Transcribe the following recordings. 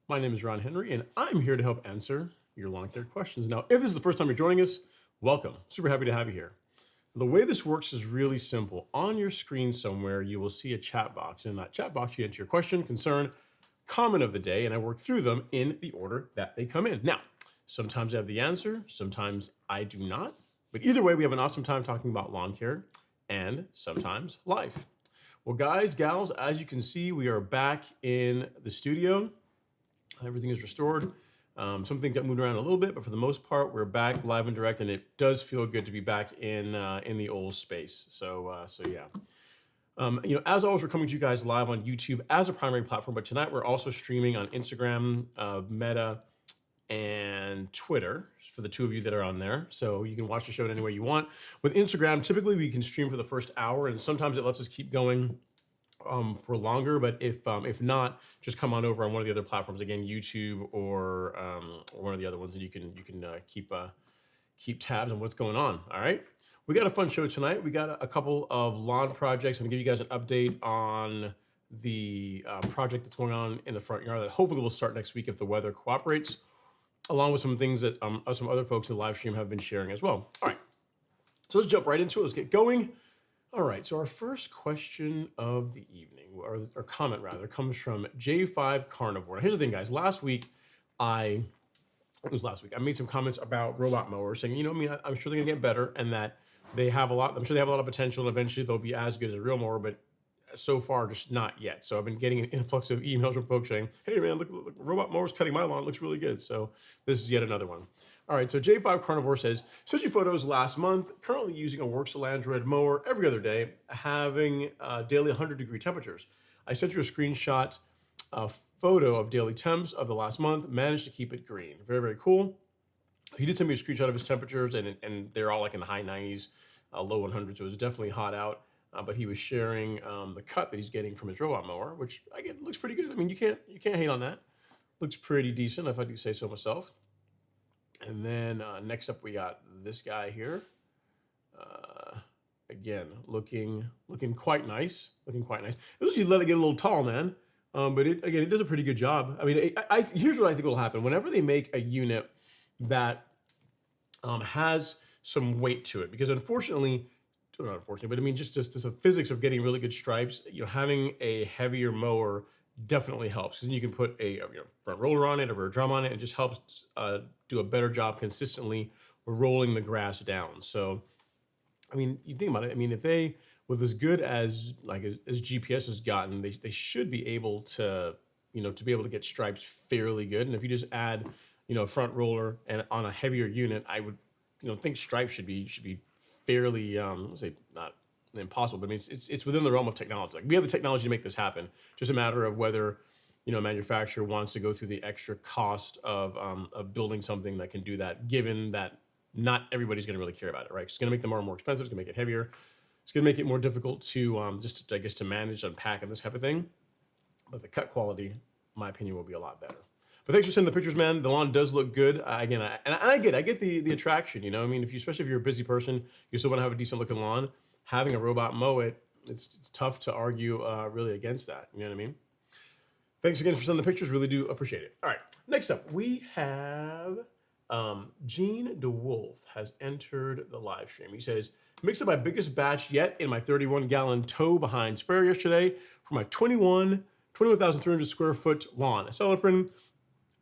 My name is Ron Henry, and I'm here to help answer your lawn care questions. Now, if this is the first time you're joining us, welcome. Super happy to have you here. The way this works is really simple. On your screen somewhere, you will see a chat box. In that chat box, you enter your question, concern, comment of the day, and I work through them in the order that they come in. Now, sometimes I have the answer, sometimes I do not. But either way, we have an awesome time talking about lawn care and sometimes life. Well, guys, gals, as you can see, we are back in the studio. Everything is restored. Some things got moved around a little bit, but for the most part, we're back live and direct, and it does feel good to be back in the old space. So yeah. As always, we're coming to you guys live on YouTube as a primary platform, but tonight we're also streaming on Instagram, Meta, and Twitter for the two of you that are on there. So you can watch the show any way you want. With Instagram, typically we can stream for the first hour, and sometimes it lets us keep going for longer. But if not, just come on over on one of the other platforms, again, YouTube or one of the other ones, and you can keep tabs on what's going on. All right. We got a fun show tonight. We got a couple of lawn projects. I'm gonna give you guys an update on the project that's going on in the front yard that hopefully will start next week if the weather cooperates, along with some things that some other folks in the live stream have been sharing as well. All right. So let's jump right into it. Let's get going. All right, so our first question of the evening, or comment rather, comes from J5 Carnivore. Here's the thing, guys. Last week, I made some comments about robot mowers, saying, I'm sure they're gonna get better, and that I'm sure they have a lot of potential, and eventually they'll be as good as a real mower, but so far, just not yet. So I've been getting an influx of emails from folks saying, hey man, look, robot mowers cutting my lawn, it looks really good. So this is yet another one. All right, so J5 Carnivore says, sent you photos last month, currently using a Works Landred mower every other day, having daily 100-degree temperatures. I sent you a screenshot, a photo of daily temps of the last month, managed to keep it green. Very, very cool. He did send me a screenshot of his temperatures, and they're all like in the high 90s, low 100s, so it was definitely hot out. But he was sharing the cut that he's getting from his robot mower, which again looks pretty good. I mean, you can't hate on that. Looks pretty decent, if I do say so myself. And then next up, we got this guy here. Again, looking quite nice. Looking quite nice. This is let it get a little tall, man. But it does a pretty good job. I mean, here's what I think will happen. Whenever they make a unit that has some weight to it, because unfortunately, not unfortunately, but I mean, just the physics of getting really good stripes, having a heavier mower definitely helps. Because then you can put a front roller on it or a drum on it. It just helps do a better job consistently rolling the grass down. So, I mean, you think about it. I mean, if they, with as good as as GPS has gotten, they should be able to, to be able to get stripes fairly good. And if you just add, a front roller and on a heavier unit, I would, think stripes should be fairly, let's say not impossible, but I mean, it's within the realm of technology. Like, we have the technology to make this happen. Just a matter of whether, a manufacturer wants to go through the extra cost of building something that can do that, given that not everybody's going to really care about it, right? It's going to make the mower more expensive. It's going to make it heavier. It's going to make it more difficult to I guess, to manage, unpack, and this type of thing. But the cut quality, in my opinion, will be a lot better. But thanks for sending the pictures, man. The lawn does look good. Again, I get the attraction. I mean, especially if you're a busy person, you still want to have a decent looking lawn. Having a robot mow it, it's tough to argue really against that. You know what I mean? Thanks again for sending the pictures. Really do appreciate it. All right, next up we have Gene DeWolf has entered the live stream. He says, mixed up my biggest batch yet in my 31-gallon tow behind sprayer yesterday for my 21,300 square foot lawn. Acelepryn,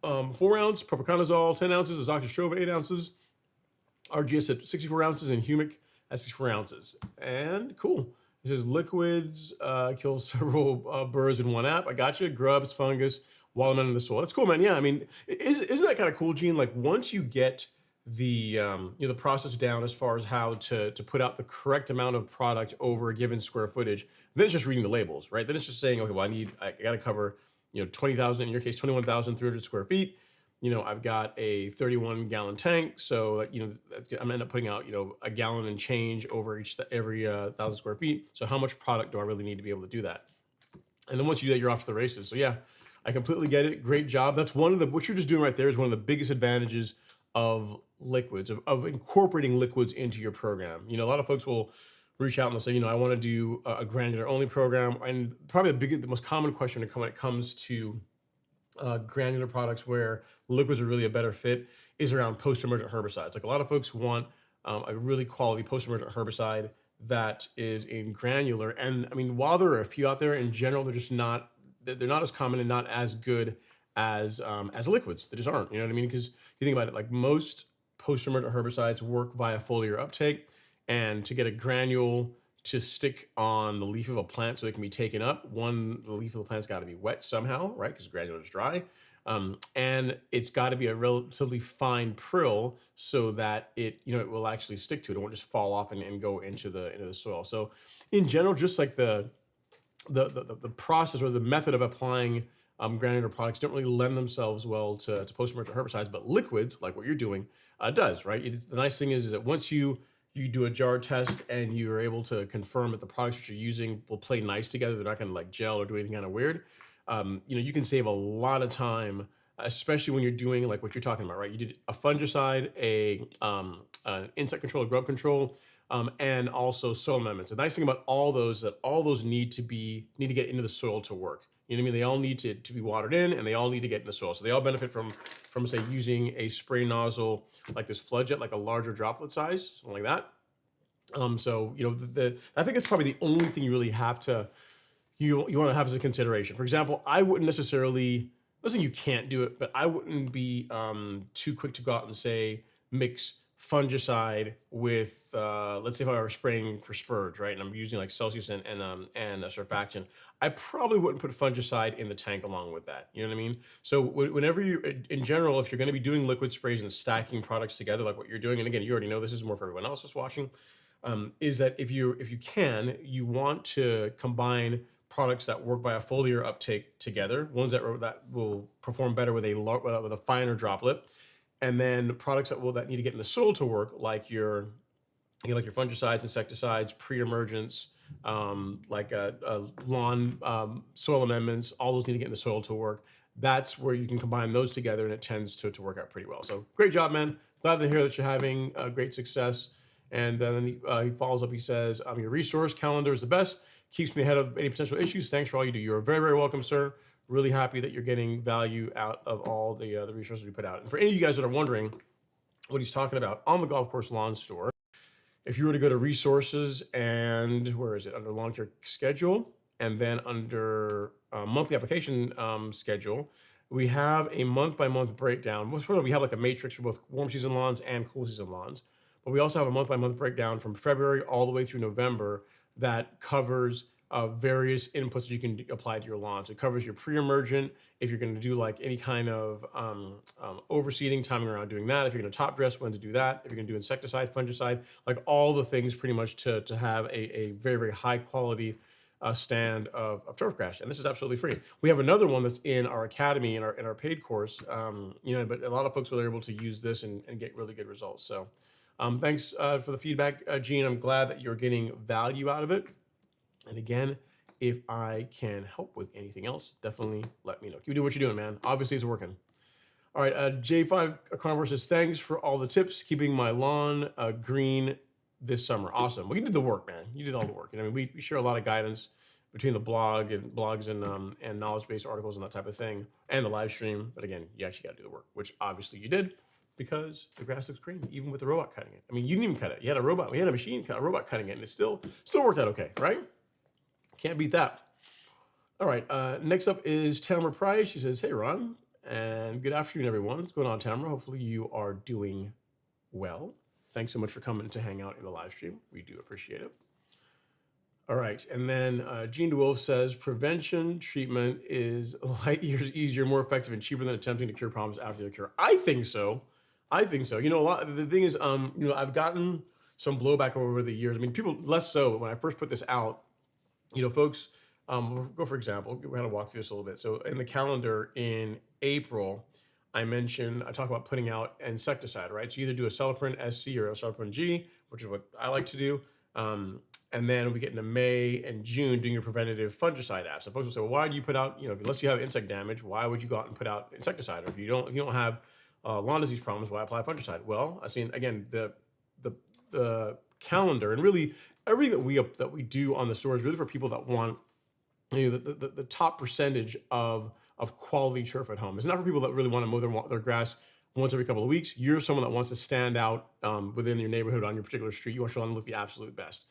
4 ounce, propiconazole, 10 ounces, azoxystrobin, 8 ounces, RGS at 64 ounces, and humic at 64 ounces. And cool. It says liquids kill several birds in one app. I got you. Grubs, fungus, while I'm in the soil. That's cool, man. Yeah, I mean, isn't that kind of cool, Gene? Like, once you get the the process down as far as how to put out the correct amount of product over a given square footage, then it's just reading the labels, right? Then it's just saying, okay, well, I got to cover 20,000, in your case, 21,300 square feet. I've got a 31-gallon tank, so I'm end up putting out a gallon and change over every 1,000 square feet. So how much product do I really need to be able to do that? And then once you do that, you're off to the races. So yeah, I completely get it. Great job. That's what you're just doing right there is one of the biggest advantages of liquids, of incorporating liquids into your program. A lot of folks will reach out and they'll say, I want to do a granular only program. And probably the most common question when it comes to granular products where liquids are really a better fit is around post-emergent herbicides. Like a lot of folks want a really quality post-emergent herbicide that is in granular. And I mean, while there are a few out there, in general, they're not as common and not as good as liquids. They just aren't. You know what I mean? Because you think about it, like most post-emergent herbicides work via foliar uptake, and to get a granule to stick on the leaf of a plant so it can be taken up, one, the leaf of the plant's got to be wet somehow, right? Because granular is dry. And it's got to be a relatively fine prill so that it will actually stick to it. It won't just fall off and go into the soil. So in general, just like the process or the method of applying granular products don't really lend themselves well to post-emergent herbicides, but liquids, like what you're doing, does, right? The nice thing is that once you do a jar test and you're able to confirm that the products that you're using will play nice together, they're not going to like gel or do anything kind of weird. You can save a lot of time, especially when you're doing like what you're talking about, right? You did a fungicide, an insect control, a grub control, and also soil amendments. The nice thing about all those that all those need to get into the soil to work. You know what I mean? They all need to be watered in, and they all need to get in the soil. So they all benefit from say using a spray nozzle like this flood jet, like a larger droplet size, something like that. So I think it's probably the only thing you really have to you want to have as a consideration. For example, I wouldn't necessarily, listen, you can't do it, but I wouldn't be too quick to go out and say mix fungicide with, let's say if I were spraying for spurge, right? And I'm using like Celsius and a surfactant, I probably wouldn't put fungicide in the tank along with that. You know what I mean? So whenever in general, if you're going to be doing liquid sprays and stacking products together, like what you're doing, and again, you already know this is more for everyone else that's watching, is that if you can, you want to combine products that work via foliar uptake together, ones that will perform better with a finer droplet, and then products that need to get in the soil to work, like your fungicides, insecticides, pre-emergence, lawn soil amendments. All those need to get in the soil to work. That's where you can combine those together, and it tends to work out pretty well. So great job, man. Glad to hear that you're having great success. And then he follows up. He says, your resource calendar is the best. Keeps me ahead of any potential issues. Thanks for all you do. You're very, very welcome, sir. Really happy that you're getting value out of all the resources we put out. And for any of you guys that are wondering what he's talking about, on the Golf Course Lawn Store, if you were to go to resources and where is it, under lawn care schedule, and then under monthly application schedule, we have a month by month breakdown. We have like a matrix for both warm season lawns and cool season lawns, but we also have a month by month breakdown from February all the way through November that covers various inputs that you can apply to your lawn. So it covers your pre-emergent, if you're going to do like any kind of overseeding, timing around doing that, if you're going to top dress, when to do that, if you're going to do insecticide, fungicide, like all the things pretty much to have a very, very high quality stand of turf grass. And this is absolutely free. We have another one that's in our academy, in our paid course, but a lot of folks were able to use this and get really good results. So thanks for the feedback, Gene. I'm glad that you're getting value out of it. And again, if I can help with anything else, definitely let me know. Keep doing what you're doing, man. Obviously, it's working. All right, J5 Carnivore says, thanks for all the tips, keeping my lawn green this summer. Awesome. Well, you did the work, man. You did all the work. We share a lot of guidance between the blogs and knowledge-based articles and that type of thing, and the live stream. But again, you actually got to do the work, which obviously you did, because the grass looks green, even with the robot cutting it. I mean, you didn't even cut it. You had a robot. We had a machine cut, a robot cutting it, and it still worked out okay, right? Can't beat that. All right. Next up is Tamara Price. She says, hey, Ron, and good afternoon, everyone. What's going on, Tamara? Hopefully you are doing well. Thanks so much for coming to hang out in the live stream. We do appreciate it. All right. And then Gene DeWolf says, prevention treatment is light years easier, more effective, and cheaper than attempting to cure problems after the cure. I think so. The thing is, I've gotten some blowback over the years. I mean, people less so, but when I first put this out, folks, we'll go for example, we're going to walk through this a little bit. So in the calendar in April, I talk about putting out insecticide, right? So you either do a Acelepryn SC or a Acelepryn G, which is what I like to do. And then we get into May and June doing your preventative fungicide apps. So folks will say, well, why do you put out, unless you have insect damage, why would you go out and put out insecticide? Or if you don't have lawn disease problems, why apply fungicide? Well, I mean, again, the calendar and really everything that we do on the store is really for people that want the top percentage of of quality turf at home. It's not for people that really want to mow their grass once every couple of weeks. You're someone that wants to stand out within your neighborhood on your particular street. You want your lawn to look the absolute best.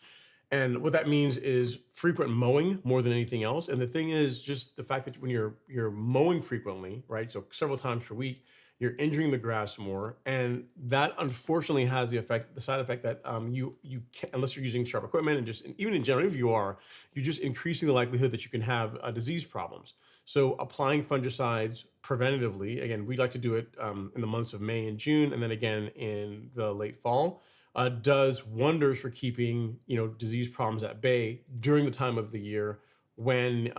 And what that means is frequent mowing more than anything else. And the thing is just the fact that when you're mowing frequently, right? So several times per week, you're injuring the grass more, and that unfortunately has the side effect that you can, unless you're using sharp equipment and just and even in general, if you are, you're just increasing the likelihood that you can have disease problems. So applying fungicides preventatively, again, we like to do it in the months of May and June, and then again in the late fall, does wonders for keeping disease problems at bay during the time of the year when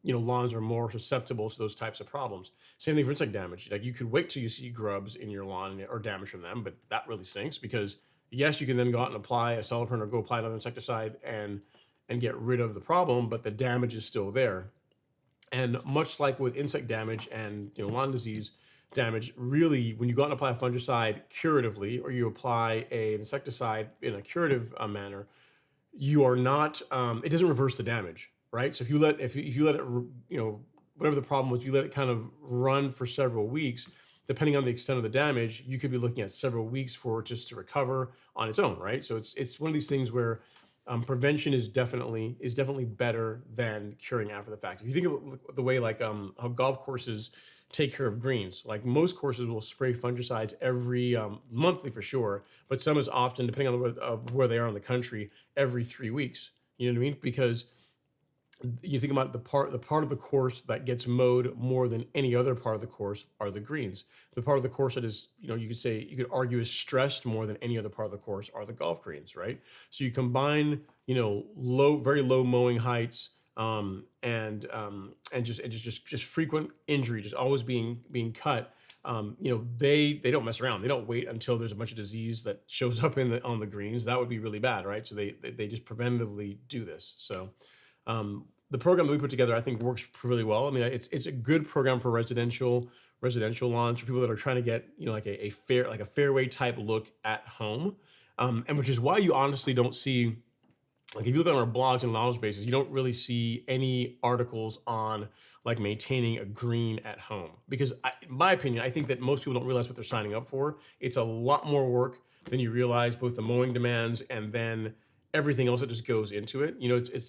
lawns are more susceptible to those types of problems. Same thing for insect damage. Like you could wait till you see grubs in your lawn or damage from them, but that really stinks because yes, you can then go out and apply a Acelepryn or go apply another insecticide and get rid of the problem, but the damage is still there. And much like with insect damage and lawn disease damage, really, when you go out and apply a fungicide curatively, or you apply an insecticide in a curative manner, you are not. It doesn't reverse the damage, right? So if you let it, whatever the problem was, you let it kind of run for several weeks. Depending on the extent of the damage, you could be looking at several weeks for it just to recover on its own, right? So it's one of these things where prevention is definitely better than curing after the fact. If you think of the way like how golf courses take care of greens, like most courses will spray fungicides every monthly for sure, but some is often, depending on where they are in the country, every 3 weeks. You know what I mean? Because you think about the part of the course that gets mowed more than any other part of the course are the greens. The part of the course that is, you could argue is stressed more than any other part of the course are the golf greens, right? So you combine, very low mowing heights, and just frequent injury, just always being cut. They don't mess around. They don't wait until there's a bunch of disease that shows up on the greens. That would be really bad, right? So they just preventatively do this. So the program that we put together, I think, works really well. I mean, it's a good program for residential lawns for people that are trying to get like a fairway type look at home, and which is why you honestly don't see, like if you look on our blogs and knowledge bases, you don't really see any articles on like maintaining a green at home, because in my opinion, I think that most people don't realize what they're signing up for. It's a lot more work than you realize, both the mowing demands and then everything else that just goes into it.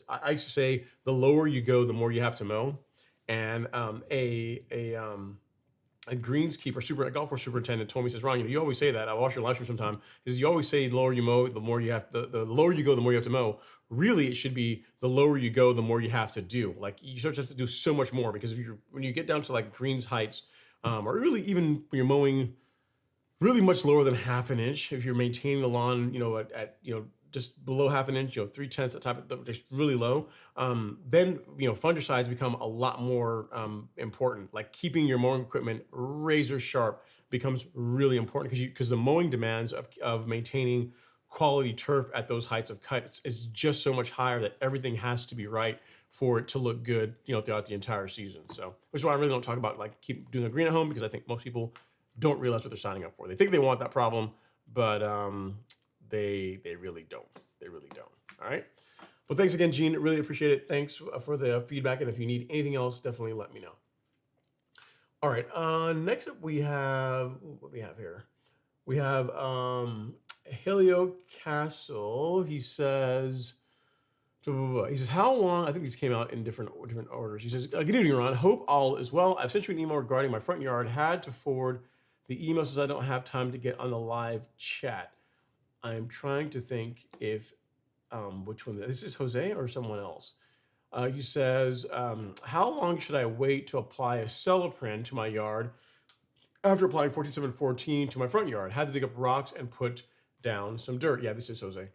I used to say the lower you go, the more you have to mow. And a greenskeeper, a golf course superintendent told me, says, Ron, you always say that. I'll watch your live stream sometime. Is you always say the lower you mow, the more you have. The lower you go, the more you have to mow. Really, it should be the lower you go, the more you have to do. Like you start to have to do so much more, because when you get down to like greens heights, or really even when you're mowing really much lower than half an inch, if you're maintaining the lawn, at just below half an inch, 3/10, that type of just really low, then fungicides become a lot more important. Like keeping your mowing equipment razor sharp becomes really important, because the mowing demands of maintaining quality turf at those heights of cut is just so much higher that everything has to be right for it to look good, throughout the entire season. So, which is why I really don't talk about like keep doing a green at home, because I think most people don't realize what they're signing up for. They think they want that problem, but they really don't. They really don't. All right. Well, thanks again, Gene. Really appreciate it. Thanks for the feedback. And if you need anything else, definitely let me know. All right. Next up, we have what we have here. We have Helio Castle. He says, how long? I think these came out in different orders. He says, good evening, Ron. Hope all is well. I've sent you an email regarding my front yard. Had to forward the email since I don't have time to get on the live chat. I'm trying to think if which one. This is Jose or someone else. He says, how long should I wait to apply a Acelepryn to my yard after applying 14-7-14 to my front yard? Had to dig up rocks and put down some dirt. Yeah, this is Jose.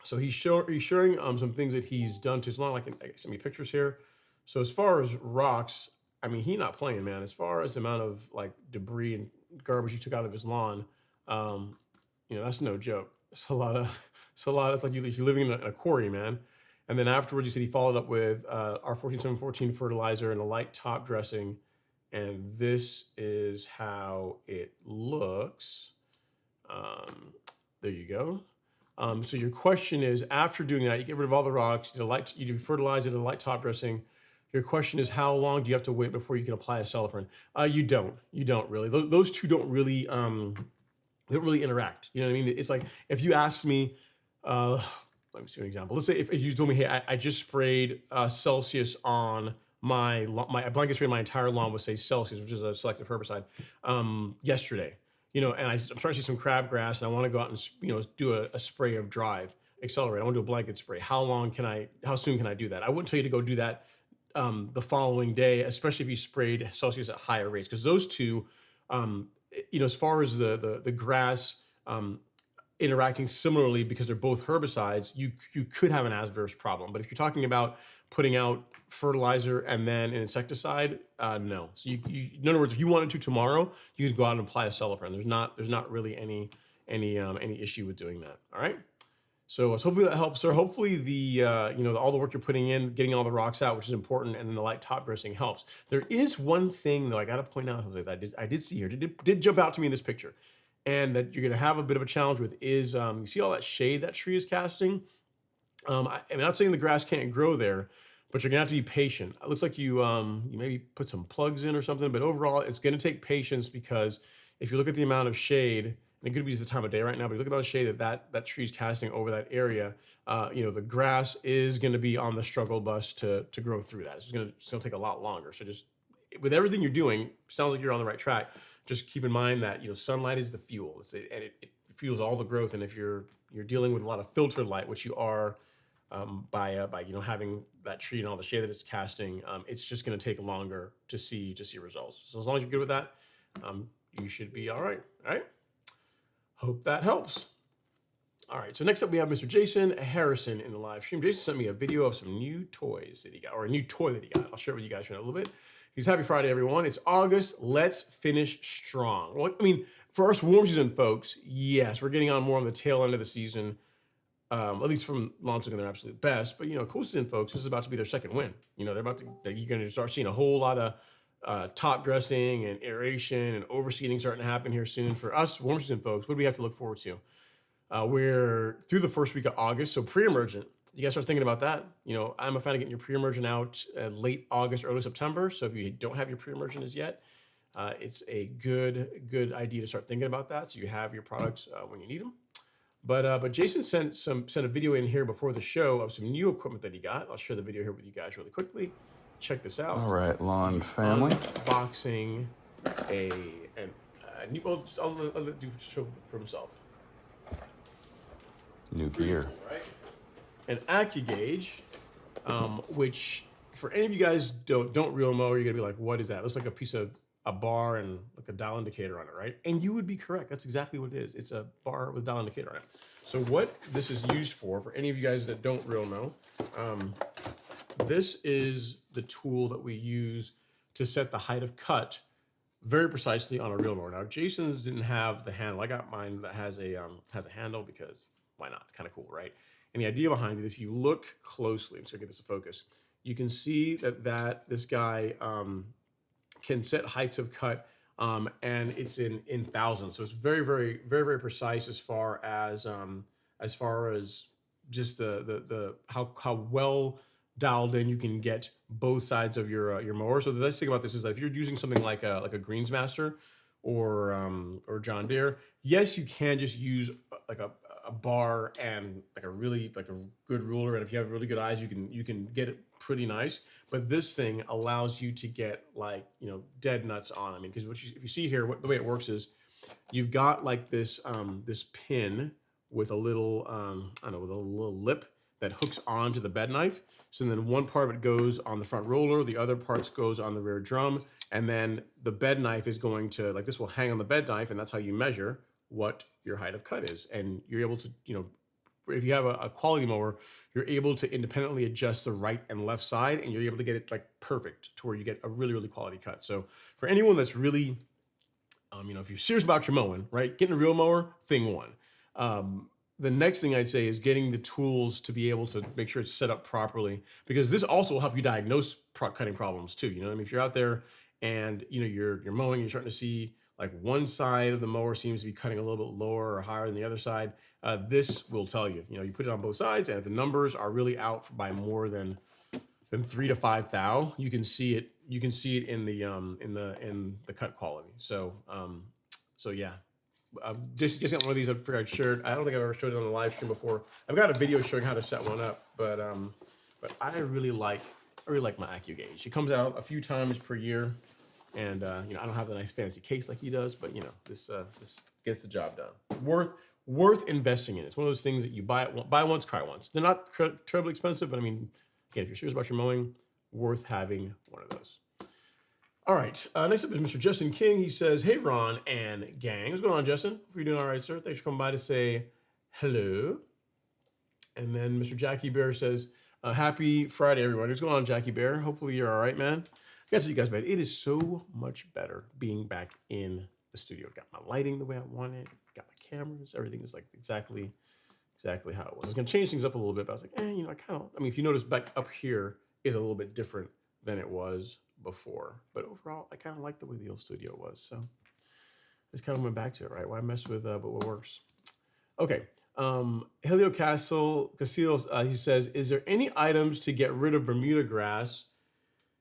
So he's sharing some things that he's done to his lawn. I send me pictures here. So as far as rocks, I mean, he's not playing, man. As far as the amount of like debris and garbage he took out of his lawn, that's no joke. It's a lot. It's like you're living in a quarry, man. And then afterwards, you said he followed up with our 14-7-14 fertilizer and a light top dressing. And this is how it looks. There you go. So your question is, after doing that, you get rid of all the rocks, you do fertilizer, a light top dressing. Your question is how long do you have to wait before you can apply acelepryn? You don't really. Those two they don't really interact. You know what I mean? It's like if you asked me, uh, let me see an example. Let's say if you told me, hey, I just sprayed Celsius on my blanket sprayed my entire lawn with say Celsius, which is a selective herbicide, yesterday. And I'm starting to see some crabgrass, and I want to go out and do a spray of Drive Accelerate. I want to do a blanket spray. How soon can I do that? I wouldn't tell you to go do that the following day, especially if you sprayed Celsius at higher rates, because those two, as far as the grass interacting similarly because they're both herbicides, you could have an adverse problem. But if you're talking about putting out fertilizer and then an insecticide, no. So in other words, if you wanted to tomorrow, you could go out and apply acelepryn. There's not really any issue with doing that. All right. So hopefully that helps, sir. Hopefully all the work you're putting in, getting all the rocks out, which is important, and then the light top dressing helps. There is one thing though I got to point out, Jose, that I did see here. Did jump out to me in this picture, and that you're going to have a bit of a challenge with is you see all that shade that tree is casting. I'm not saying the grass can't grow there, but you're gonna have to be patient. It looks like you maybe put some plugs in or something, but overall it's gonna take patience, because if you look at the amount of shade, and it could be just the time of day right now, but you look at the amount of shade that tree's casting over that area, the grass is gonna be on the struggle bus to grow through that. It's gonna take a lot longer. So just with everything you're doing, sounds like you're on the right track. Just keep in mind that sunlight is the fuel, and it fuels all the growth. And if you're dealing with a lot of filtered light, which you are, by having that tree and all the shade that it's casting, it's just going to take longer to see results. So as long as you're good with that, you should be all right. All right. Hope that helps. All right. So next up we have Mr. Jason Harrison in the live stream. Jason sent me a video of some new toys that he got, or a new toy that he got. I'll share it with you guys in a little bit. He's happy Friday, everyone. It's August. Let's finish strong. Well, for us warm season folks, yes, we're getting on more on the tail end of the season. At least from lawns looking their absolute best, but cool season folks, this is about to be their second win. You're going to start seeing a whole lot of top dressing and aeration and overseeding starting to happen here soon. For us warm season folks, what do we have to look forward to? We're through the first week of August, so pre-emergent. You guys start thinking about that. I'm a fan of getting your pre-emergent out late August, early September. So if you don't have your pre-emergent as yet, it's a good idea to start thinking about that, so you have your products when you need them. But Jason sent a video in here before the show of some new equipment that he got. I'll share the video here with you guys really quickly. Check this out. All right, lawn family. Unboxing a new. Well, I'll let do show for himself. New gear. Right. An AccuGauge, which for any of you guys don't reel mow, you're gonna be like, what is that? It looks like a piece of a bar and like a dial indicator on it, right? And you would be correct. That's exactly what it is. It's a bar with a dial indicator on it. So what this is used for any of you guys that don't real know, this is the tool that we use to set the height of cut very precisely on a reel mower. Now, Jason's didn't have the handle. I got mine that has a handle, because why not? It's kind of cool, right? And the idea behind it is, if you look closely, so get this to focus, you can see that this guy can set heights of cut, and it's in thousands. So it's very, very, very, very precise as far as just the how well dialed in you can get both sides of your mower. So the nice thing about this is that if you're using something like a Greensmaster or John Deere, yes, you can just use like a bar and like a good ruler, and if you have really good eyes, you can get it pretty nice. But this thing allows you to get dead nuts on. Because if you see here, the way it works is you've got like this pin with a little with a little lip that hooks onto the bed knife. So then one part of it goes on the front roller, the other parts goes on the rear drum, and then the bed knife is going to, this will hang on the bed knife, and that's how you measure what your height of cut is. And you're able to, if you have a quality mower, you're able to independently adjust the right and left side, and you're able to get it perfect to where you get a really, really quality cut. So for anyone that's really, if you're serious about your mowing, right, getting a reel mower, thing one. The next thing I'd say is getting the tools to be able to make sure it's set up properly, because this also will help you diagnose cutting problems too. If you're out there and you're mowing, you're starting to see one side of the mower seems to be cutting a little bit lower or higher than the other side, this will tell you. You put it on both sides, and if the numbers are really out by more than than 3 to 5 thou. You can see it. You can see it in the cut quality. So yeah. Just got one of these. I figured I'd share it. I don't think I've ever showed it on a live stream before. I've got a video showing how to set one up, but I really like my AccuGauge. It comes out a few times per year, and you know, I don't have the nice fancy case like he does, but you know, this gets the job done. Worth investing in. It's one of those things that you buy once, cry once. They're not terribly expensive, but I mean, again, if you're serious about your mowing, worth having one of those. All right, next up is Mr. Justin King. He says, hey, Ron and gang. What's going on, Justin? Hope you're doing all right, sir. Thanks for coming by to say hello. And then Mr. Jackie Bear says, happy Friday, everyone. What's going on, Jackie Bear? Hopefully you're all right, man. I got to tell you guys, man, it is so much better being back in the studio. Got my lighting the way I want it. Got my cameras. Everything is like exactly how it was. I was going to change things up a little bit, but I was like, you know, I mean, if you notice back up here is a little bit different than it was before, but overall I kind of like the way the old studio was, so I just kind of went back to it. Right, why mess with but what works? Okay. Helio Casillas, he says, is there any items to get rid of Bermuda grass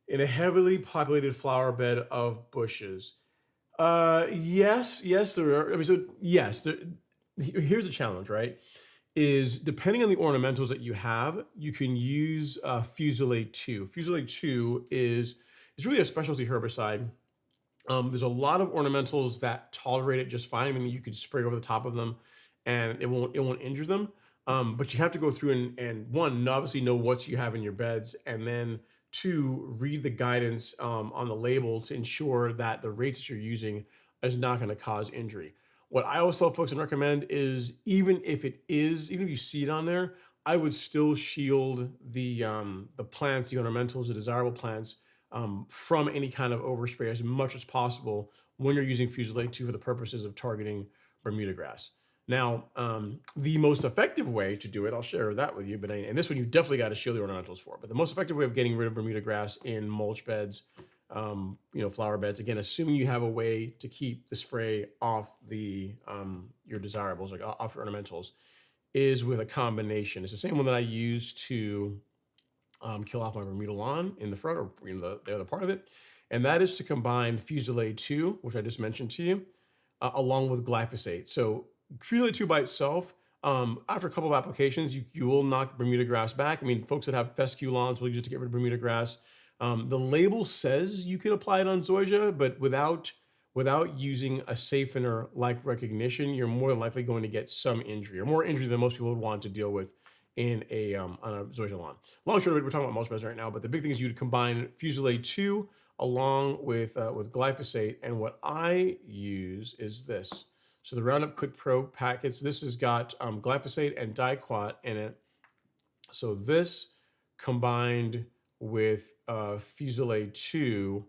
in a heavily populated flower bed of bushes? Yes there are. I mean, so yes, here's the challenge, right? Is depending on the ornamentals that you have, you can use Fusilade 2. Fusilade 2 is really a specialty herbicide. There's a lot of ornamentals that tolerate it just fine. I mean, you could spray over the top of them and it won't injure them. But you have to go through and one, obviously know what you have in your beds, and then two, read the guidance on the label to ensure that the rates that you're using is not going to cause injury. What I always tell folks and recommend is even if you see it on there, I would still shield the plants, the ornamentals, the desirable plants from any kind of overspray as much as possible when you're using Fusilade 2 for the purposes of targeting Bermuda grass. Now, the most effective way to do it, I'll share that with you, but and this one you definitely got to shield the ornamentals for. But the most effective way of getting rid of Bermuda grass in mulch beds, you know, flower beds, again, assuming you have a way to keep the spray off your desirables, like off your ornamentals, is with a combination. It's the same one that I use to kill off my Bermuda lawn in the front, or you know, the other part of it, and that is to combine Fusilade 2, which I just mentioned to you, along with glyphosate. So Fusilade 2 by itself, after a couple of applications, you will knock Bermuda grass back. I mean, folks that have fescue lawns will use it to get rid of Bermuda grass. The label says you can apply it on zoysia, but without using a safener like recognition, you're more likely going to get some injury, or more injury than most people would want to deal with in on a zoysia lawn. Long short of it, we're talking about mulch beds right now, but the big thing is you'd combine Fusilade 2 along with glyphosate, and what I use is this. So the Roundup Quick Pro packets, this has got glyphosate and diquat in it. So this combined with Fusilade 2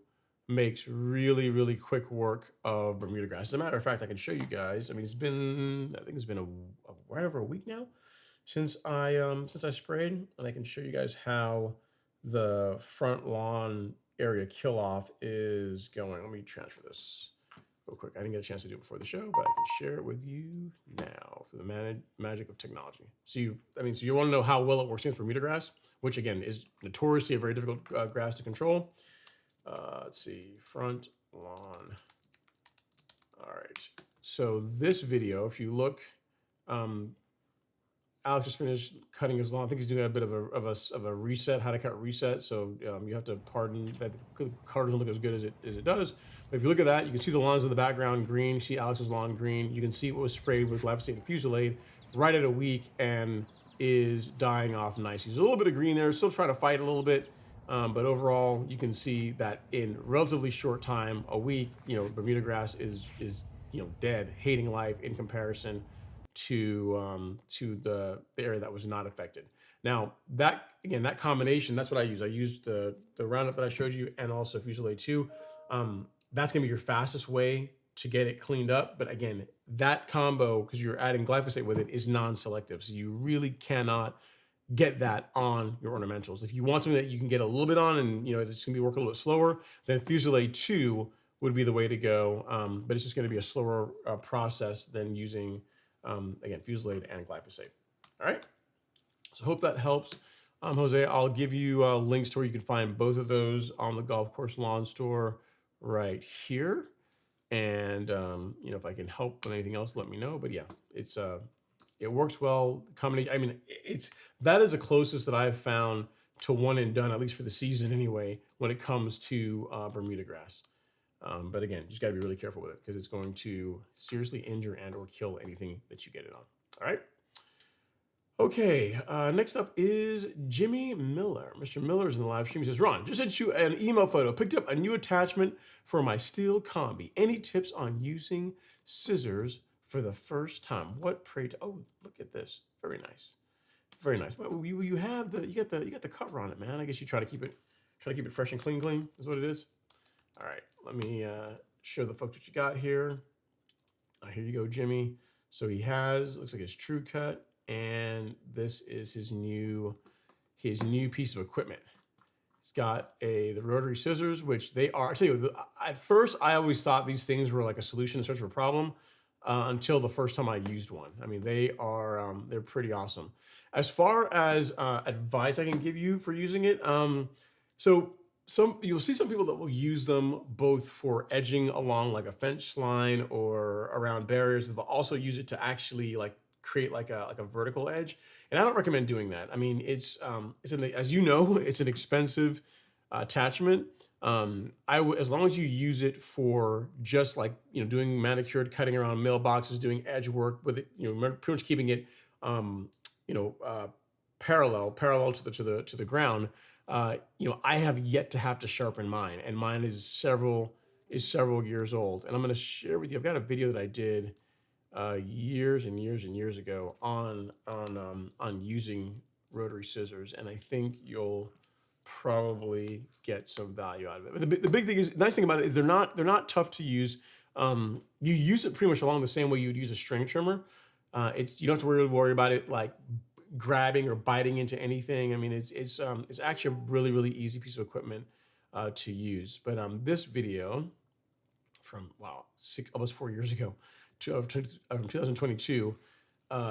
makes really, really quick work of Bermuda grass. As a matter of fact, I can show you guys. I mean, I think it's been right over a week now since I sprayed, and I can show you guys how the front lawn area kill off is going. Let me transfer this real quick. I didn't get a chance to do it before the show, but I can share it with you now through the magic of technology. So you want to know how well it works against Bermuda grass, which again is notoriously a very difficult grass to control. Let's see, front lawn. All right. So this video, if you look, Alex just finished cutting his lawn. I think he's doing a bit of a reset, how to cut reset. So you have to pardon that the color doesn't look as good as it does. But if you look at that, you can see the lawns in the background green. You see Alex's lawn green. You can see what was sprayed with glyphosate and Fusilade right at a week and is dying off nice. There's a little bit of green there, still trying to fight a little bit. But overall, you can see that in relatively short time, a week, you know, Bermuda grass is dead, hating life in comparison to the area that was not affected. Now that combination, that's what I use. I used the Roundup that I showed you and also Fusilade 2. That's gonna be your fastest way to get it cleaned up. But again, that combo, because you're adding glyphosate with it, is non-selective. So you really cannot get that on your ornamentals. If you want something that you can get a little bit on and it's gonna be working a little bit slower, then Fusilade 2 would be the way to go. But it's just gonna be a slower process than using again, Fusilade and glyphosate. All right. So hope that helps. Jose, I'll give you links to where you can find both of those on the Golf Course Lawn Store right here. And if I can help with anything else, let me know. But yeah, it's it works well. Combination. I mean, that is the closest that I've found to one and done, at least for the season anyway, when it comes to Bermuda grass. But again, just got to be really careful with it because it's going to seriously injure and/or kill anything that you get it on. All right. Okay, next up is Jimmy Miller. Mr. Miller's in the live stream. He says, Ron, just sent you an email photo. Picked up a new attachment for my steel combi. Any tips on using scissors for the first time? What pray to? Oh, look at this. Very nice. Very nice. Well, you have you got the cover on it, man. I guess you try to keep it fresh and clean. Is what it is. All right, let me show the folks what you got here. Here you go, Jimmy. So he looks like his True Cut. And this is his new piece of equipment. He's got the rotary scissors, which they are. I tell you, at first I always thought these things were like a solution in search of a problem until the first time I used one. I mean, they're pretty awesome. As far as advice I can give you for using it, so you'll see some people that will use them both for edging along like a fence line or around barriers, but they'll also use it to actually like create like a vertical edge. And I don't recommend doing that. I mean, as you know, it's an expensive attachment. As long as you use it for just like, doing manicured cutting around mailboxes, doing edge work with it, pretty much keeping it, parallel to the ground. I have yet to have to sharpen mine, and mine is several years old. And I'm going to share with you. I've got a video that I did years and years ago on using rotary scissors, and I think you'll probably get some value out of it. But the big thing is, nice thing about it is they're not tough to use. You use it pretty much along the same way you would use a string trimmer. You don't have to worry about it like grabbing or biting into anything. I mean, it's actually a really easy piece of equipment to use. But this video from almost 4 years ago, from 2022,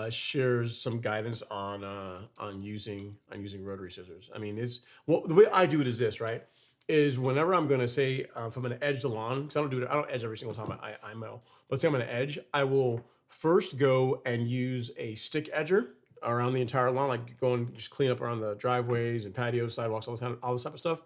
shares some guidance on using rotary scissors. I mean, the way I do it is this, right? Is whenever I'm going to say if I'm going to edge the lawn, because I don't edge every single time I mow, but say I'm going to edge, I will first go and use a stick edger around the entire lawn, like go and just clean up around the driveways and patios, sidewalks, all this type of stuff.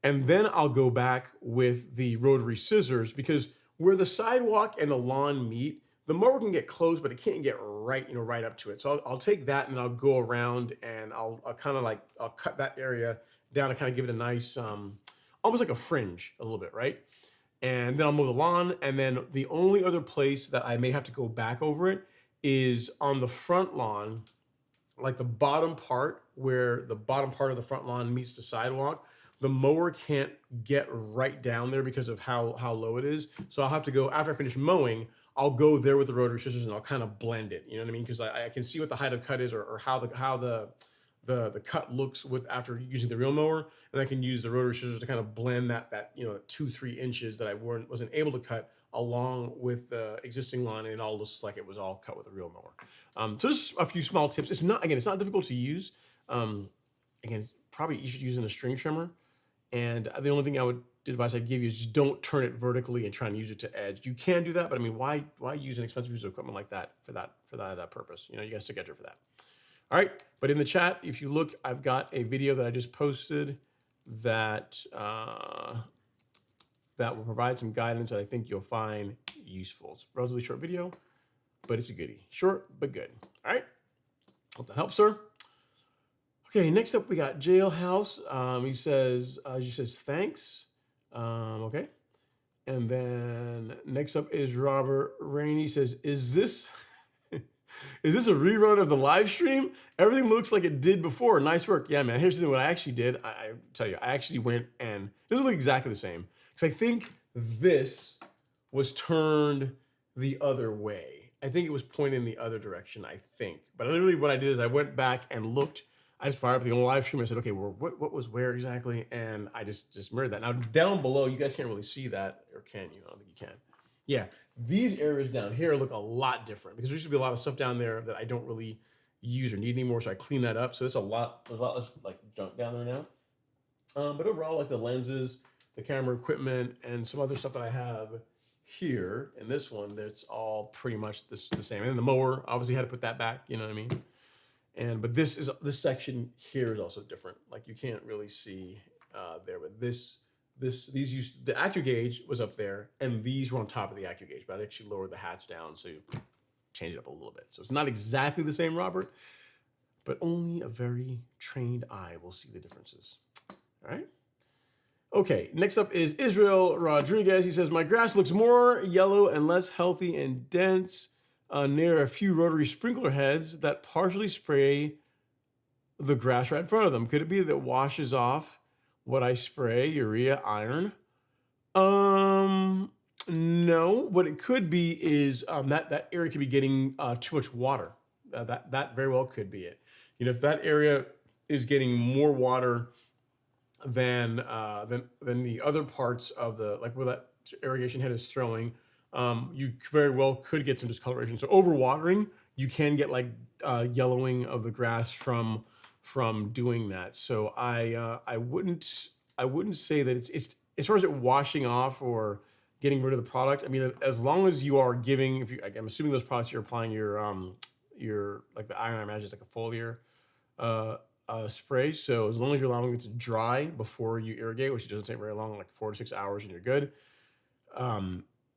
And then I'll go back with the rotary scissors, because where the sidewalk and the lawn meet, the mower can get close, but it can't get right up to it. So I'll take that and I'll go around and I'll cut that area down to kind of give it a nice, almost like a fringe a little bit, right? And then I'll mow the lawn. And then the only other place that I may have to go back over it is on the front lawn, like the bottom part where the bottom part of the front lawn meets the sidewalk. The mower can't get right down there because of how low it is. So I'll have to go, after I finish mowing, I'll go there with the rotary scissors and I'll kind of blend it. You know what I mean? Because I can see what the height of cut is, or how the cut looks after using the real mower, and I can use the rotary scissors to kind of blend that 2-3 inches that I wasn't able to cut along with the existing lawn, and it all looks like it was all cut with a real mower. So just a few small tips. It's not difficult to use. Again, probably you should use a string trimmer. And the only thing advice I'd give you is just don't turn it vertically and try and use it to edge. You can do that, but I mean, why use an expensive piece of equipment like that for that purpose? You got a stick edger for that. All right, but in the chat, if you look, I've got a video that I just posted that will provide some guidance that I think you'll find useful. It's a relatively short video, but it's a goodie. Short, but good. All right, hope that helps, sir. Okay, next up we got Jailhouse. He says thanks. Okay, and then next up is Robert Rainey. Says, is this a rerun of the live stream? Everything looks like it did before. Nice work. Yeah, man. Here's the thing. What I actually did. I tell you, I actually went and it doesn't look exactly the same, because I think this was turned the other way. I think it was pointing in the other direction. I think, but literally what I did is I went back and looked. I just fired up the old live stream. I said, okay, well, what was where exactly? And I just mirrored that. Now down below, you guys can't really see that, or can you? I don't think you can. Yeah, these areas down here look a lot different, because there used to be a lot of stuff down there that I don't really use or need anymore. So I clean that up. So there's a lot less like junk down there now. But overall, like the lenses, the camera equipment, and some other stuff that I have here in this one, that's all pretty much the same. And then the mower, obviously had to put that back. You know what I mean? And but this section here is also different. Like you can't really see there, but these used the AccuGauge was up there, and these were on top of the AccuGauge. But I actually lowered the hats down so you change it up a little bit. So it's not exactly the same, Robert, but only a very trained eye will see the differences. All right. Okay, next up is Israel Rodriguez. He says, my grass looks more yellow and less healthy and dense near a few rotary sprinkler heads that partially spray the grass right in front of them. Could it be that it washes off what I spray, urea, iron? No. What it could be is that area could be getting too much water. That very well could be it. You know, if that area is getting more water than the other parts of the, like where that irrigation head is throwing, you very well could get some discoloration. So overwatering, you can get like yellowing of the grass from doing that. So I wouldn't say that it's as far as it washing off or getting rid of the product. I mean, as long as you are giving, if you, I'm assuming those products you're applying your like the iron, I imagine it's like a foliar spray. So as long as you're allowing it to dry before you irrigate, which doesn't take very long, like 4 to 6 hours, and you're good.